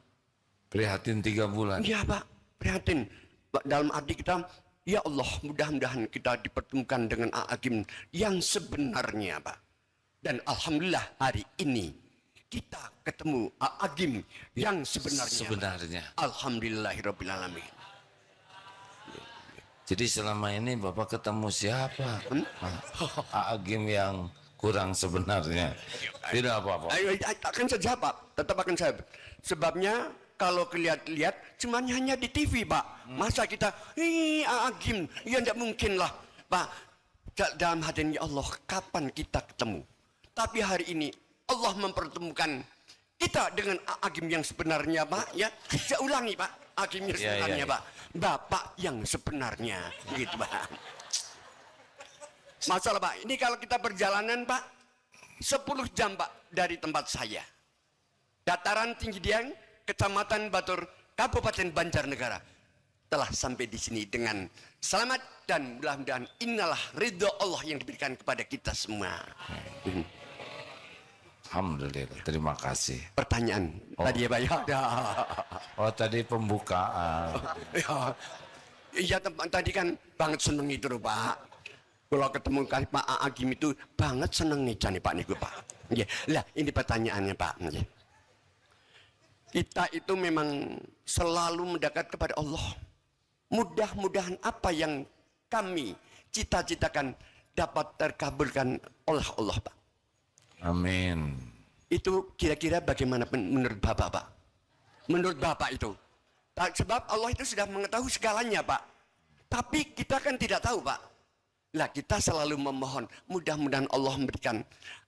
Prihatin 3 bulan. Iya Pak, prihatin. Pak, dalam arti kita, ya Allah, mudah-mudahan kita dipertemukan dengan A'agim yang sebenarnya Pak. Dan alhamdulillah hari ini kita ketemu A'agim yang sebenarnya. Alhamdulillahirabbil alamin. Jadi selama ini Bapak ketemu siapa? A'agim yang kurang sebenarnya. Tidak apa-apa. Ayo, akan saja Pak, tetap akan saya. Sebabnya kalau lihat-lihat cuma hanya di TV Pak. Masa kita, A'agim, ya tidak mungkin lah Pak. Dalam hati ya Allah, kapan kita ketemu? Tapi hari ini Allah mempertemukan kita dengan A'agim yang sebenarnya Pak. Ya, saya ulangi Pak, A'agim yang sebenarnya Pak. Bapak yang sebenarnya, gitu Pak. Masalah Pak, ini kalau kita perjalanan Pak, 10 jam Pak dari tempat saya. Dataran Tinggi Dieng, Kecamatan Batur, Kabupaten Banjarnegara. Telah sampai di sini dengan selamat dan mudah-mudahan inilah ridho Allah yang diberikan kepada kita semua. Alhamdulillah, terima kasih. Pertanyaan tadi ya Pak ya. Oh tadi pembukaan. Ya, iya tadi kan banget seneng itu loh Pak. Kalau ketemu kali Pak A'agim itu banget seneng nih Pak niku Pak. Ya, lah ini pertanyaannya Pak. Ya. Kita itu memang selalu mendekat kepada Allah. Mudah-mudahan apa yang kami cita-citakan dapat terkabulkan oleh Allah Pak. Amin. Itu kira-kira bagaimana menurut Bapak Pak? Menurut Bapak itu. Sebab Allah itu sudah mengetahui segalanya Pak. Tapi kita kan tidak tahu Pak. Lah kita selalu memohon. Mudah-mudahan Allah memberikan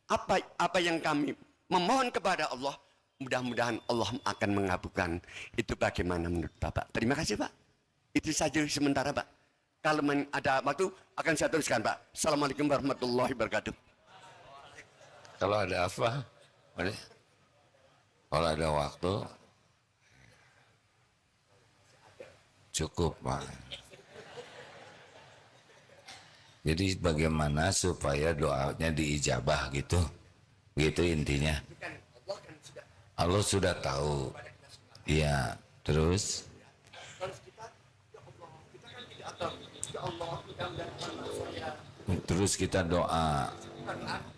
apa yang kami memohon kepada Allah. Mudah-mudahan Allah akan mengabulkan. Itu bagaimana menurut Bapak? Terima kasih Pak. Itu saja sementara Pak. Kalau ada waktu akan saya teruskan Pak. Assalamualaikum warahmatullahi wabarakatuh. Kalau ada apa? Boleh? Kalau ada waktu cukup Pak. Jadi bagaimana supaya doanya diijabah gitu? Gitu intinya. Allah sudah tahu. Iya, terus terus kita doa.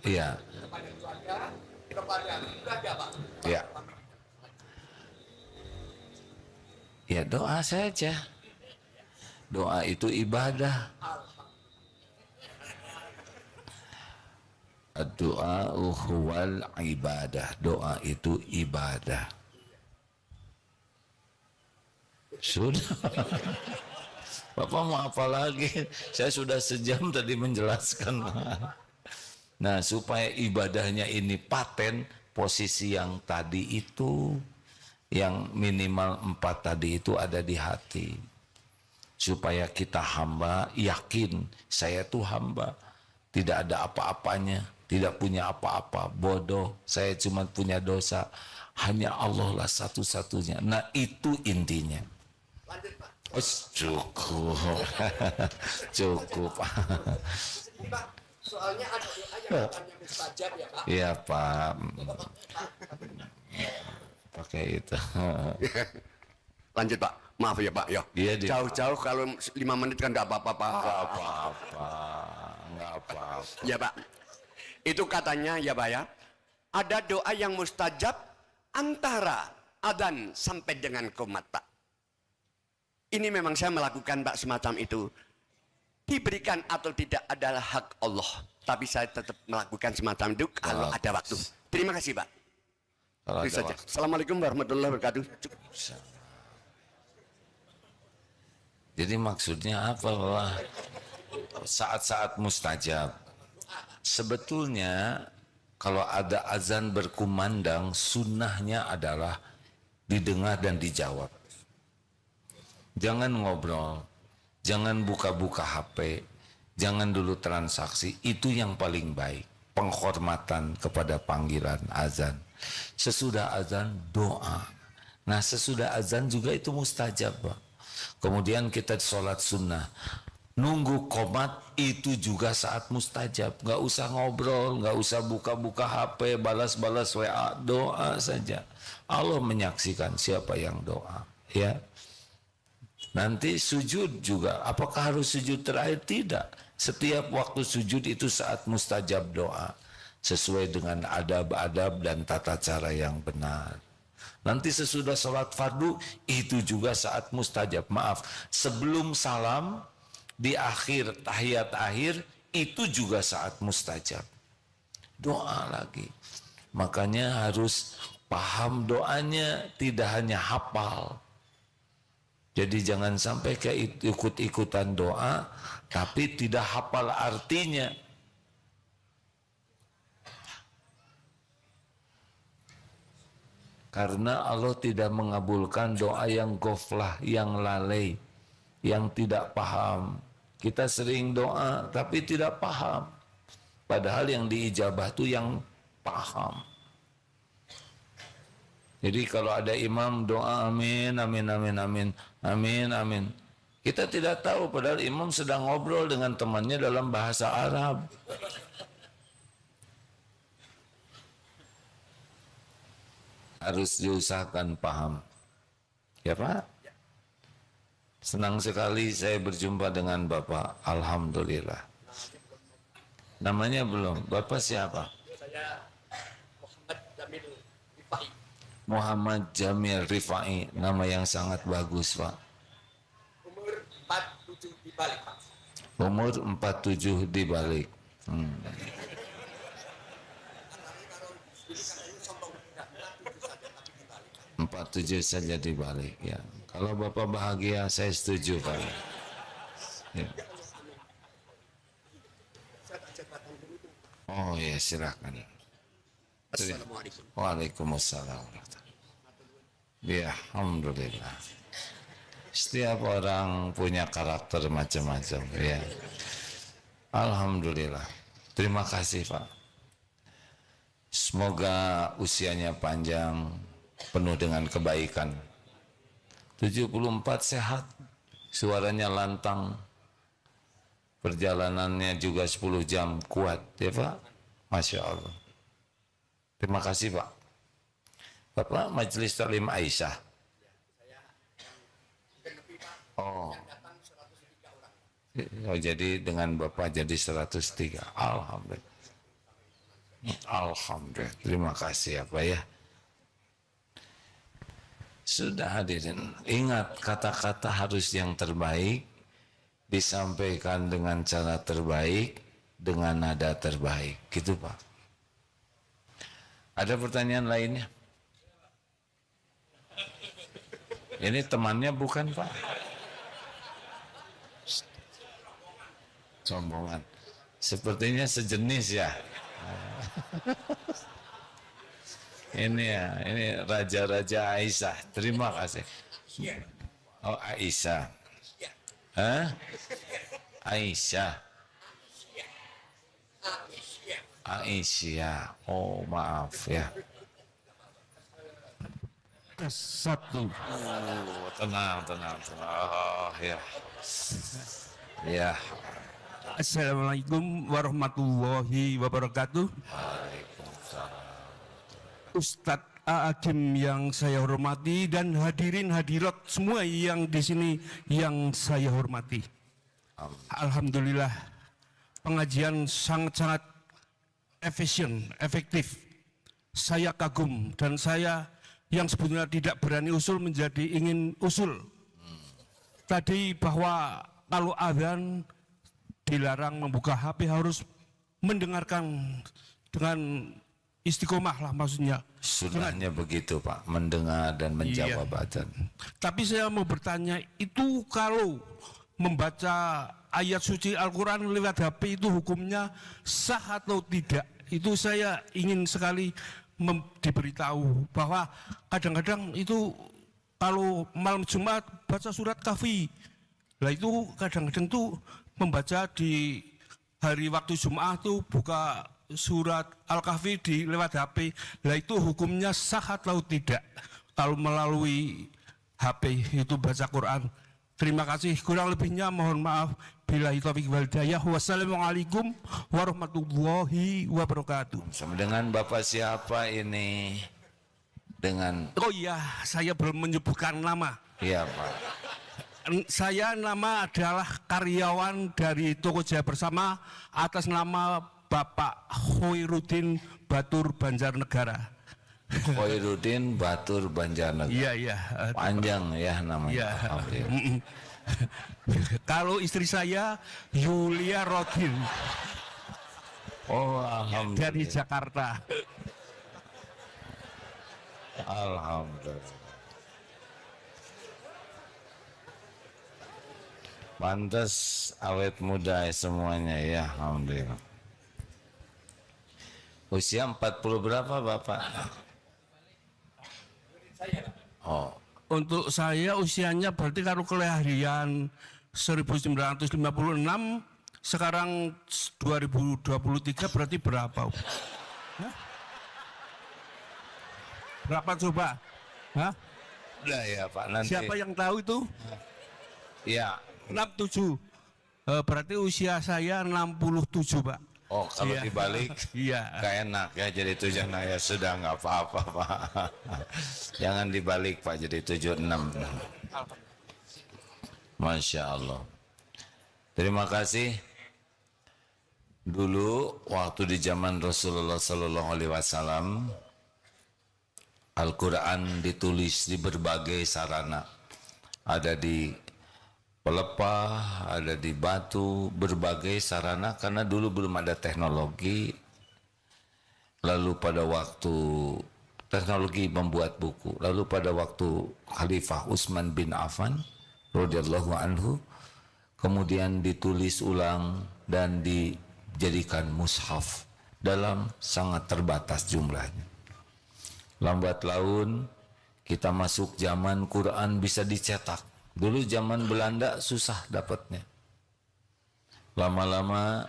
Iya. Ya. Ya doa saja. Doa itu ibadah. Doa huwal ibadah. Doa itu ibadah. Sudah. Bapak mau apa lagi? Saya sudah sejam tadi menjelaskan. Nah, supaya ibadahnya ini paten, posisi yang tadi itu, yang minimal 4 tadi itu ada di hati. Supaya kita hamba, yakin saya tuh hamba. Tidak ada apa-apanya, tidak punya apa-apa, bodoh, saya cuma punya dosa. Hanya Allah lah satu-satunya. Nah, itu intinya. Lanjut Pak. Oh, cukup. Cukup. Ini Pak, soalnya ada doa yang katanya mustajab ya Pak. Iya Pak. Pakai itu. Lanjut Pak, maaf ya Pak ya. Iya, Jauh-jauh kalau 5 menit kan enggak apa-apa Pak. Nggak apa-apa. Nggak apa-apa. Ya Pak. Itu katanya ya Pak ya. Ada doa yang mustajab antara adzan sampai dengan qomat Pak. Ini memang saya melakukan Pak semacam itu. Diberikan atau tidak adalah hak Allah. Tapi saya tetap melakukan semacam itu kalau ada waktu. Terima kasih Pak. Kalau Itu ada saja. waktu. Assalamualaikum warahmatullahi wabarakatuh. Jadi maksudnya apa Pak? Saat-saat mustajab. Sebetulnya kalau ada azan berkumandang, sunnahnya adalah didengar dan dijawab. Jangan ngobrol, jangan buka-buka HP, jangan dulu transaksi. Itu yang paling baik. Penghormatan kepada panggilan azan. Sesudah azan doa. Nah, sesudah azan juga itu mustajab Pak. Kemudian kita sholat sunnah. Nunggu qomat itu juga saat mustajab. Nggak usah ngobrol, nggak usah buka-buka HP, balas-balas WA, doa saja. Allah menyaksikan siapa yang doa. Ya. Nanti sujud juga. Apakah harus sujud terakhir? Tidak. Setiap waktu sujud itu saat mustajab doa. Sesuai dengan adab-adab dan tata cara yang benar. Nanti sesudah sholat fardu itu juga saat mustajab. Maaf, sebelum salam di akhir tahiyat akhir itu juga saat mustajab. Doa lagi. Makanya harus paham doanya, tidak hanya hafal. Jadi jangan sampai kayak ikut-ikutan doa tapi tidak hafal artinya. Karena Allah tidak mengabulkan doa yang ghaflah, yang lalai, yang tidak paham. Kita sering doa tapi tidak paham. Padahal yang diijabah itu yang paham. Jadi kalau ada imam doa amin, amin, amin, amin, amin, amin. Kita tidak tahu padahal imam sedang ngobrol dengan temannya dalam bahasa Arab. Harus diusahakan paham. Ya Pak? Senang sekali saya berjumpa dengan Bapak. Alhamdulillah. Namanya belum? Bapak siapa? Saya Muhammad Jamil Rifai. Muhammad Jamil Rifai. Nama yang sangat bagus Pak. Umur 47 di balik Pak. Umur 47 di balik. 47 saja di balik ya. Kalau Bapak bahagia saya setuju Pak. Ya. Oh ya silakan. Assalamualaikum. Waalaikumsalam. Ya alhamdulillah. Setiap orang punya karakter macam-macam ya. Alhamdulillah. Terima kasih Pak. Semoga usianya panjang, penuh dengan kebaikan. 74 sehat, suaranya lantang, perjalanannya juga 10 jam kuat ya Pak. Masya Allah. Terima kasih Pak. Bapak Majelis Taklim Aisyah. Oh. Oh, jadi dengan Bapak jadi 103. Alhamdulillah. Alhamdulillah. Terima kasih ya Pak ya. Sudah hadirin, ingat kata-kata harus yang terbaik, disampaikan dengan cara terbaik, dengan nada terbaik. Gitu Pak. Ada pertanyaan lainnya? Ini temannya bukan Pak? Sombongan. Sepertinya sejenis ya. Ini ya, ini Raja-Raja Aisyah. Terima kasih. Oh Aisyah. Hah? Aisyah. Aisyah. Oh maaf ya. Satu. Oh, tenang. Oh ya. Ya. Assalamualaikum warahmatullahi wabarakatuh. Ustadz Agim yang saya hormati dan hadirin hadirat semua yang di sini yang saya hormati. Alhamdulillah pengajian sangat-sangat efektif. Saya kagum dan saya yang sebetulnya tidak berani usul menjadi ingin usul. Tadi bahwa kalau azan dilarang membuka HP, harus mendengarkan dengan istiqomah lah maksudnya. Sunnahnya begitu Pak, mendengar dan menjawab azan. Tapi saya mau bertanya, itu kalau membaca ayat suci Al-Quran lewat HP itu hukumnya sah atau tidak? Itu saya ingin sekali diberitahu bahwa kadang-kadang itu kalau malam Jumat baca surat Kahfi, lah itu kadang-kadang tuh membaca di hari waktu Jumat tuh buka surat Al-Kahfi di lewat HP, lah itu hukumnya sah atau tidak kalau melalui HP itu baca Quran? Terima kasih, kurang lebihnya mohon maaf. Billahi taufiq wal hidayah. Wassalamualaikum warahmatullahi wabarakatuh. Sama dengan Bapak siapa ini? Dengan Oh iya, saya belum menyebutkan nama. iya Pak. Saya nama adalah karyawan dari Toko Jaya Bersama atas nama Bapak Khairuddin Batur Banjarnegara. Khairuddin Batur Banjarnegara. Iya. Panjang ya namanya. Iya. Alhamdulillah. Kalau istri saya Yulia Rodin Oh alhamdulillah. dari Jakarta. Alhamdulillah. Pantas awet muda semuanya ya, alhamdulillah. Usia 40 berapa Bapak? Oh, Untuk saya usianya berarti kalau kelahiran 1956, sekarang 2023 berarti berapa? Hah? Berapa coba? Hah? udah ya Pak nanti. Siapa yang tahu itu? Ya. 67. Berarti usia saya 67, Pak. Oh kalau Iya. dibalik Iya. gak enak ya jadi 76 ya sudah nggak apa-apa Pak. Jangan dibalik Pak jadi 76. Masya Allah. Terima kasih. Dulu waktu di zaman Rasulullah Sallallahu Alaihi Wasallam, Al-Quran ditulis di berbagai sarana. Ada di pelepah, ada di batu, berbagai sarana karena dulu belum ada teknologi. Lalu pada waktu teknologi membuat buku, lalu pada waktu Khalifah Utsman bin Affan radhiyallahu anhu kemudian ditulis ulang dan dijadikan mushaf dalam sangat terbatas jumlahnya. Lambat laun kita masuk zaman Quran bisa dicetak Dulu zaman Belanda susah dapatnya. Lama-lama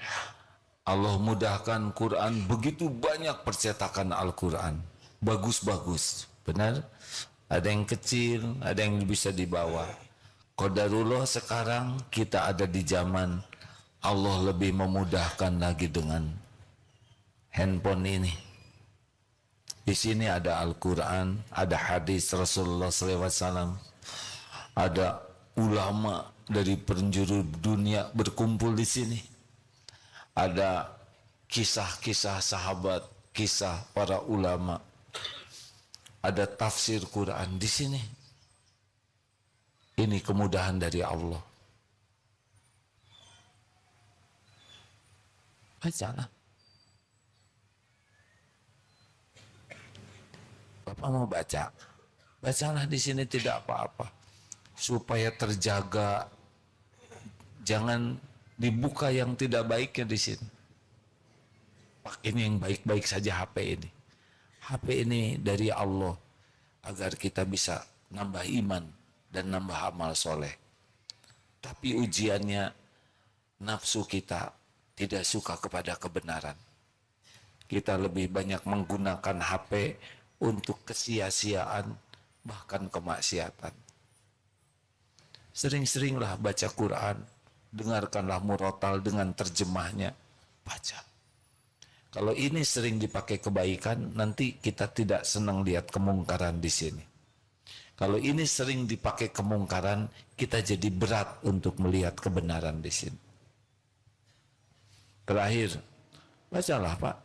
Allah mudahkan Quran, begitu banyak percetakan Al-Quran. Bagus-bagus, benar? Ada yang kecil, ada yang bisa dibawa. Qadarullah sekarang kita ada di zaman Allah lebih memudahkan lagi dengan handphone ini. Di sini ada Al-Quran, ada hadis Rasulullah SAW, ada ulama dari penjuru dunia berkumpul di sini. Ada kisah-kisah sahabat, kisah para ulama. Ada tafsir Quran di sini. Ini kemudahan dari Allah. Bacalah. Bapak mau baca, bacalah di sini, tidak apa-apa, supaya terjaga, jangan dibuka yang tidak baiknya di sini. Ini yang baik-baik saja HP ini. HP ini dari Allah agar kita bisa nambah iman dan nambah amal soleh. Tapi ujiannya nafsu kita tidak suka kepada kebenaran. Kita lebih banyak menggunakan HP untuk kesia-siaan, bahkan kemaksiatan. Sering-seringlah baca Quran, dengarkanlah murotal dengan terjemahnya, baca. Kalau ini sering dipakai kebaikan, nanti kita tidak senang lihat kemungkaran di sini. Kalau ini sering dipakai kemungkaran, kita jadi berat untuk melihat kebenaran di sini. Terakhir, bacalah Pak.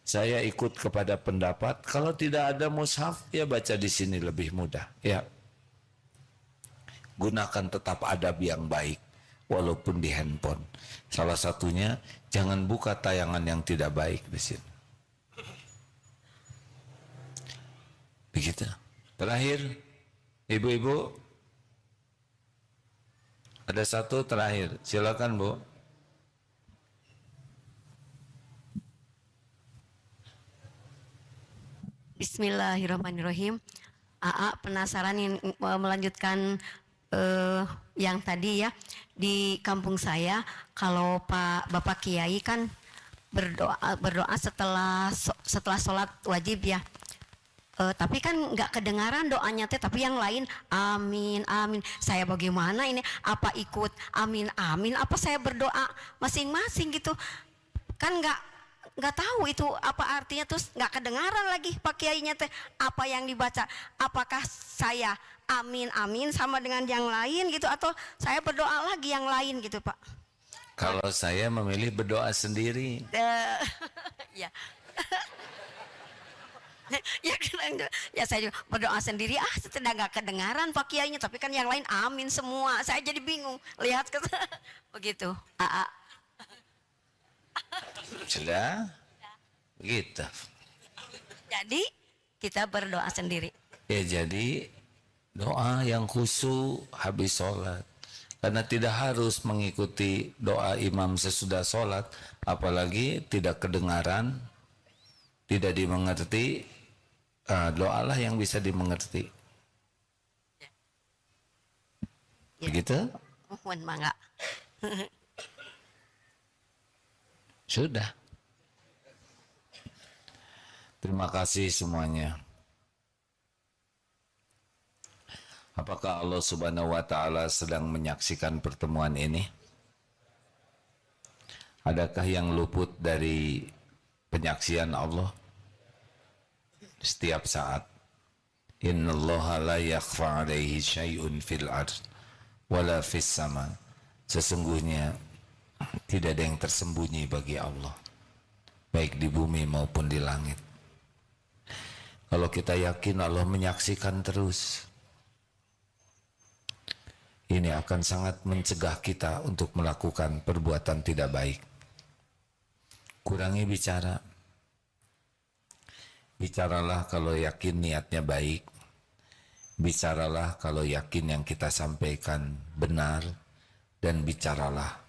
Saya ikut kepada pendapat, kalau tidak ada mushaf, ya baca di sini lebih mudah. Ya, gunakan tetap adab yang baik, walaupun di handphone. Salah satunya, jangan buka tayangan yang tidak baik di sini. Begitu. Terakhir, ibu-ibu, ada satu terakhir. Silakan Bu. Bismillahirrahmanirrahim. AA penasaran yang melanjutkan yang tadi ya, di kampung saya kalau Bapak Kiai kan berdoa setelah sholat wajib ya. Tapi kan nggak kedengaran doanya teh, tapi yang lain amin amin. Saya bagaimana ini? Apa ikut amin amin? Apa saya berdoa masing-masing gitu? Kan nggak tahu itu apa artinya, terus nggak kedengaran lagi Pak Kiainya teh apa yang dibaca. Apakah saya amin amin sama dengan yang lain gitu, atau saya berdoa lagi yang lain gitu Pak? Kalau saya memilih berdoa sendiri. Ya. Ya saya juga berdoa sendiri, sudah nggak kedengaran Pak Kiainya, tapi kan yang lain amin semua. Saya jadi bingung lihat ke begitu. Sudah? Begitu. Jadi kita berdoa sendiri. Ya, jadi doa yang khusyuk habis sholat. Karena tidak harus mengikuti doa imam sesudah sholat, apalagi tidak kedengaran, tidak dimengerti. Doalah yang bisa dimengerti. Ya. Begitu? Mohon mangga. Sudah. Terima kasih semuanya. Apakah Allah Subhanahu wa Ta'ala sedang menyaksikan pertemuan ini? Adakah yang luput dari penyaksian Allah? Setiap saat. Innallaha la yakhfa 'alaihi syai'un fil ard wala fis sama. Sesungguhnya tidak ada yang tersembunyi bagi Allah, baik di bumi maupun di langit. Kalau kita yakin Allah menyaksikan terus, ini akan sangat mencegah kita untuk melakukan perbuatan tidak baik. Kurangi bicara. Bicaralah kalau yakin niatnya baik. Bicaralah kalau yakin yang kita sampaikan benar. Dan bicaralah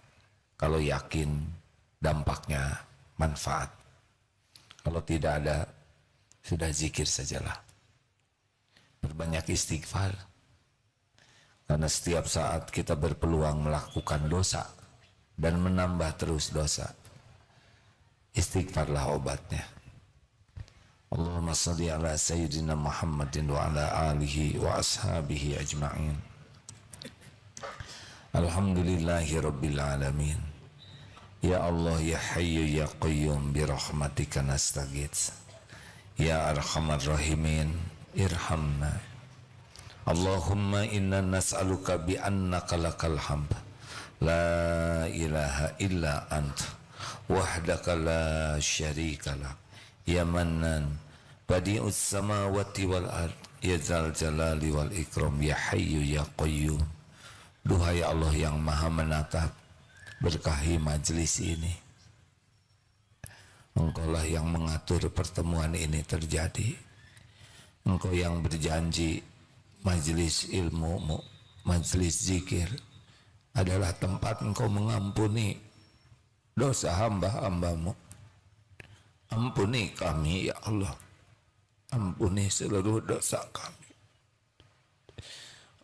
kalau yakin dampaknya manfaat. Kalau tidak ada, sudah zikir sajalah. Berbanyak istighfar. Karena setiap saat kita berpeluang melakukan dosa dan menambah terus dosa. Istighfarlah obatnya. Allahumma salli ala sayyidina Muhammadin wa ala alihi wa ashabihi ajma'in. Alhamdulillahi rabbil alamin. Ya Allah ya Hayyu ya Qayyum bi rahmatika nastaghits. Ya Arhamar Rahimin irhamna. Allahumma inna nas'aluka bi annaka lakal hamd la ilaha illa anta wahdaka la syarika lak ya mannan badi'us samawati wal ard ya dzal jalali wal ikram ya hayyu ya qayyum. Duhai Allah yang maha menatap, berkahi majlis ini. Engkaulah yang mengatur pertemuan ini terjadi. Engkau yang berjanji majlis ilmu, majlis zikir adalah tempat engkau mengampuni dosa hamba-hambamu. Ampuni kami ya Allah. Ampuni seluruh dosa kami.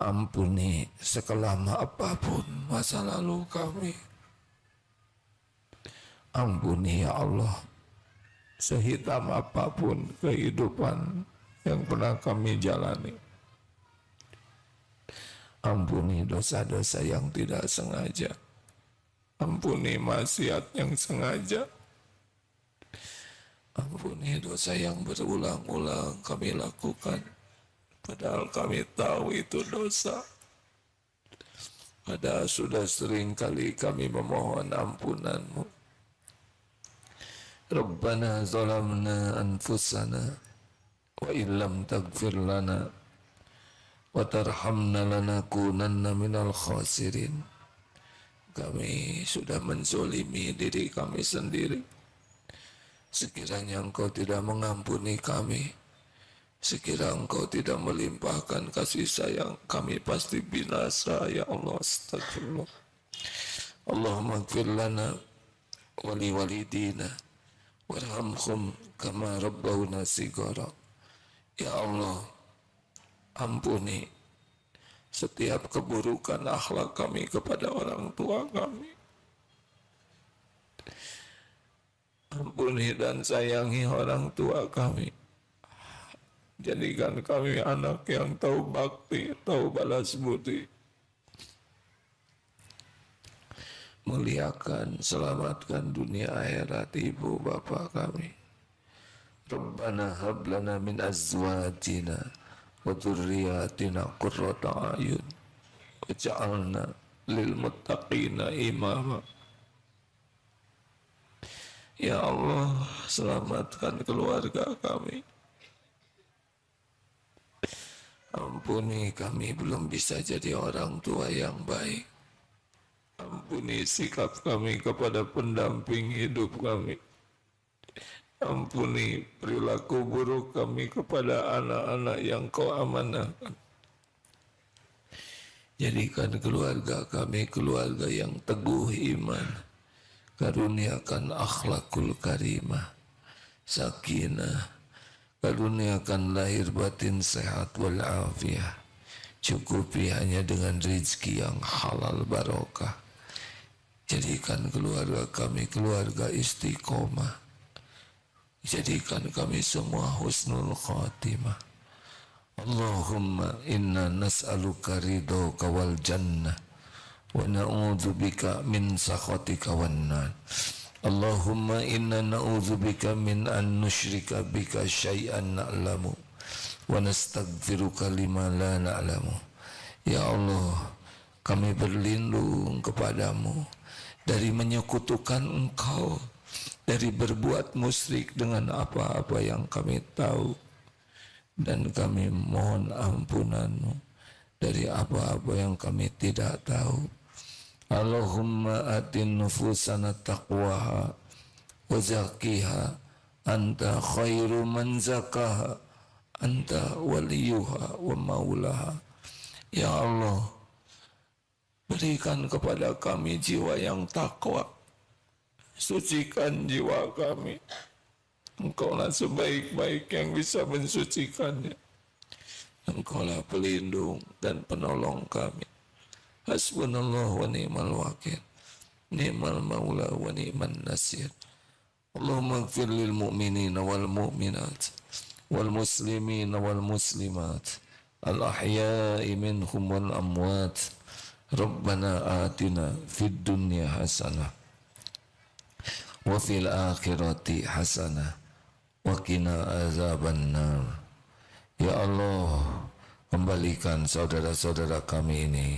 Ampuni sekelama apapun masa lalu kami. Ampuni ya Allah sehitam apapun kehidupan yang pernah kami jalani. Ampuni dosa-dosa yang tidak sengaja. Ampuni maksiat yang sengaja. Ampuni dosa yang berulang-ulang kami lakukan. Padahal kami tahu itu dosa. Padahal sudah sering kali kami memohon ampunan-Mu. Rabbana zalamna anfusana wa illam taghfir lana wa tarhamna lanakunanna minal khasirin. Kami sudah menzolimi diri kami sendiri. Sekiranya Engkau tidak mengampuni kami, sekiranya Engkau tidak melimpahkan kasih sayang, kami pasti binasa ya Allah. Astagfirullah. Allahumma ighfir lana wa li walidina warhamhum kama rabbawna shighara. Ya Allah, ampuni setiap keburukan akhlak kami kepada orang tua kami. Ampuni dan sayangi orang tua kami. Jadikan kami anak yang tahu bakti, tahu balas budi. Muliakan, selamatkan dunia akhirat ibu bapa kami. Rabbana hab lana min azwajina wa dzurriyyatina qurrata a'yun waj'alna lil muttaqina imama. Ya Allah, selamatkan keluarga kami. Ampuni kami belum bisa jadi orang tua yang baik. Ampuni sikap kami kepada pendamping hidup kami. Ampuni perilaku buruk kami kepada anak-anak yang Kau amanahkan. Jadikan keluarga kami keluarga yang teguh iman. Karuniakan akhlakul karimah, sakinah. Karuniakan lahir batin sehat walafiat. Cukupi hanya dengan rezeki yang halal barokah. Jadikan keluarga kami keluarga istiqomah. Jadikan kami semua husnul khatimah. Allahumma inna nas'aluka ridhoka wal jannah wa na'udzubika min sakhatika wan nar. Allahumma inna na'udzubika min an nusyrika bika syai'an na'lamu wa nastaghfiruka lima la na'lamu. Ya Allah, kami berlindung kepadamu dari menyekutukan Engkau, dari berbuat musyrik dengan apa-apa yang kami tahu, dan kami mohon ampunan-Mu dari apa-apa yang kami tidak tahu. Allahumma atin nufusana taqwaha wa zakkiha anta khairu man zakaha anta waliyuha wa maulaha. Ya Allah, berikan kepada kami jiwa yang takwa. Sucikan jiwa kami. Engkaulah sebaik-baik yang bisa mensucikannya. Engkaulah pelindung dan penolong kami. Hasbunallah wa ni'mal wakil. Ni'mal maula wa ni'man nasir. Allahumma ighfir lil mu'minina wal mu'minat wal muslimina wal muslimat al ahya'i minhum wal amwat. Rabbana atina fid dunya hasanah wa fil akhirati hasanah wa qina azabannar. Ya Allah, kembalikan saudara-saudara kami ini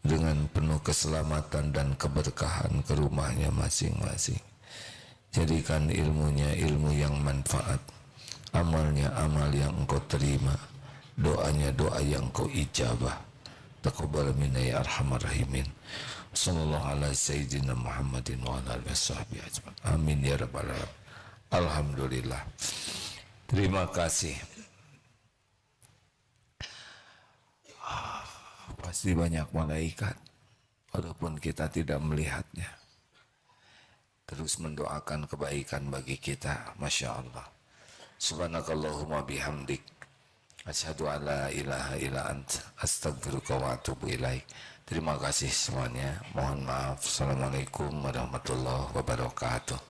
dengan penuh keselamatan dan keberkahan ke rumahnya masing-masing. Jadikan ilmunya ilmu yang manfaat, amalnya amal yang engkau terima, doanya doa yang engkau ijabah. Taqabbal minna ya arhamar rahimin. Sallallahu ala sayyidina Muhammadin wa ala alihi washabbihi ajma'in. Amin ya rabbal alamin. Alhamdulillah. Terima kasih. Pasti banyak malaikat walaupun kita tidak melihatnya, terus mendoakan kebaikan bagi kita. Masya Allah. Subhanakallahumma bihamdik, asyhadu an la ilaha illa anta, astaghfiruka wa atubu ilaik. Terima kasih semuanya. Mohon maaf. Assalamualaikum warahmatullahi wabarakatuh.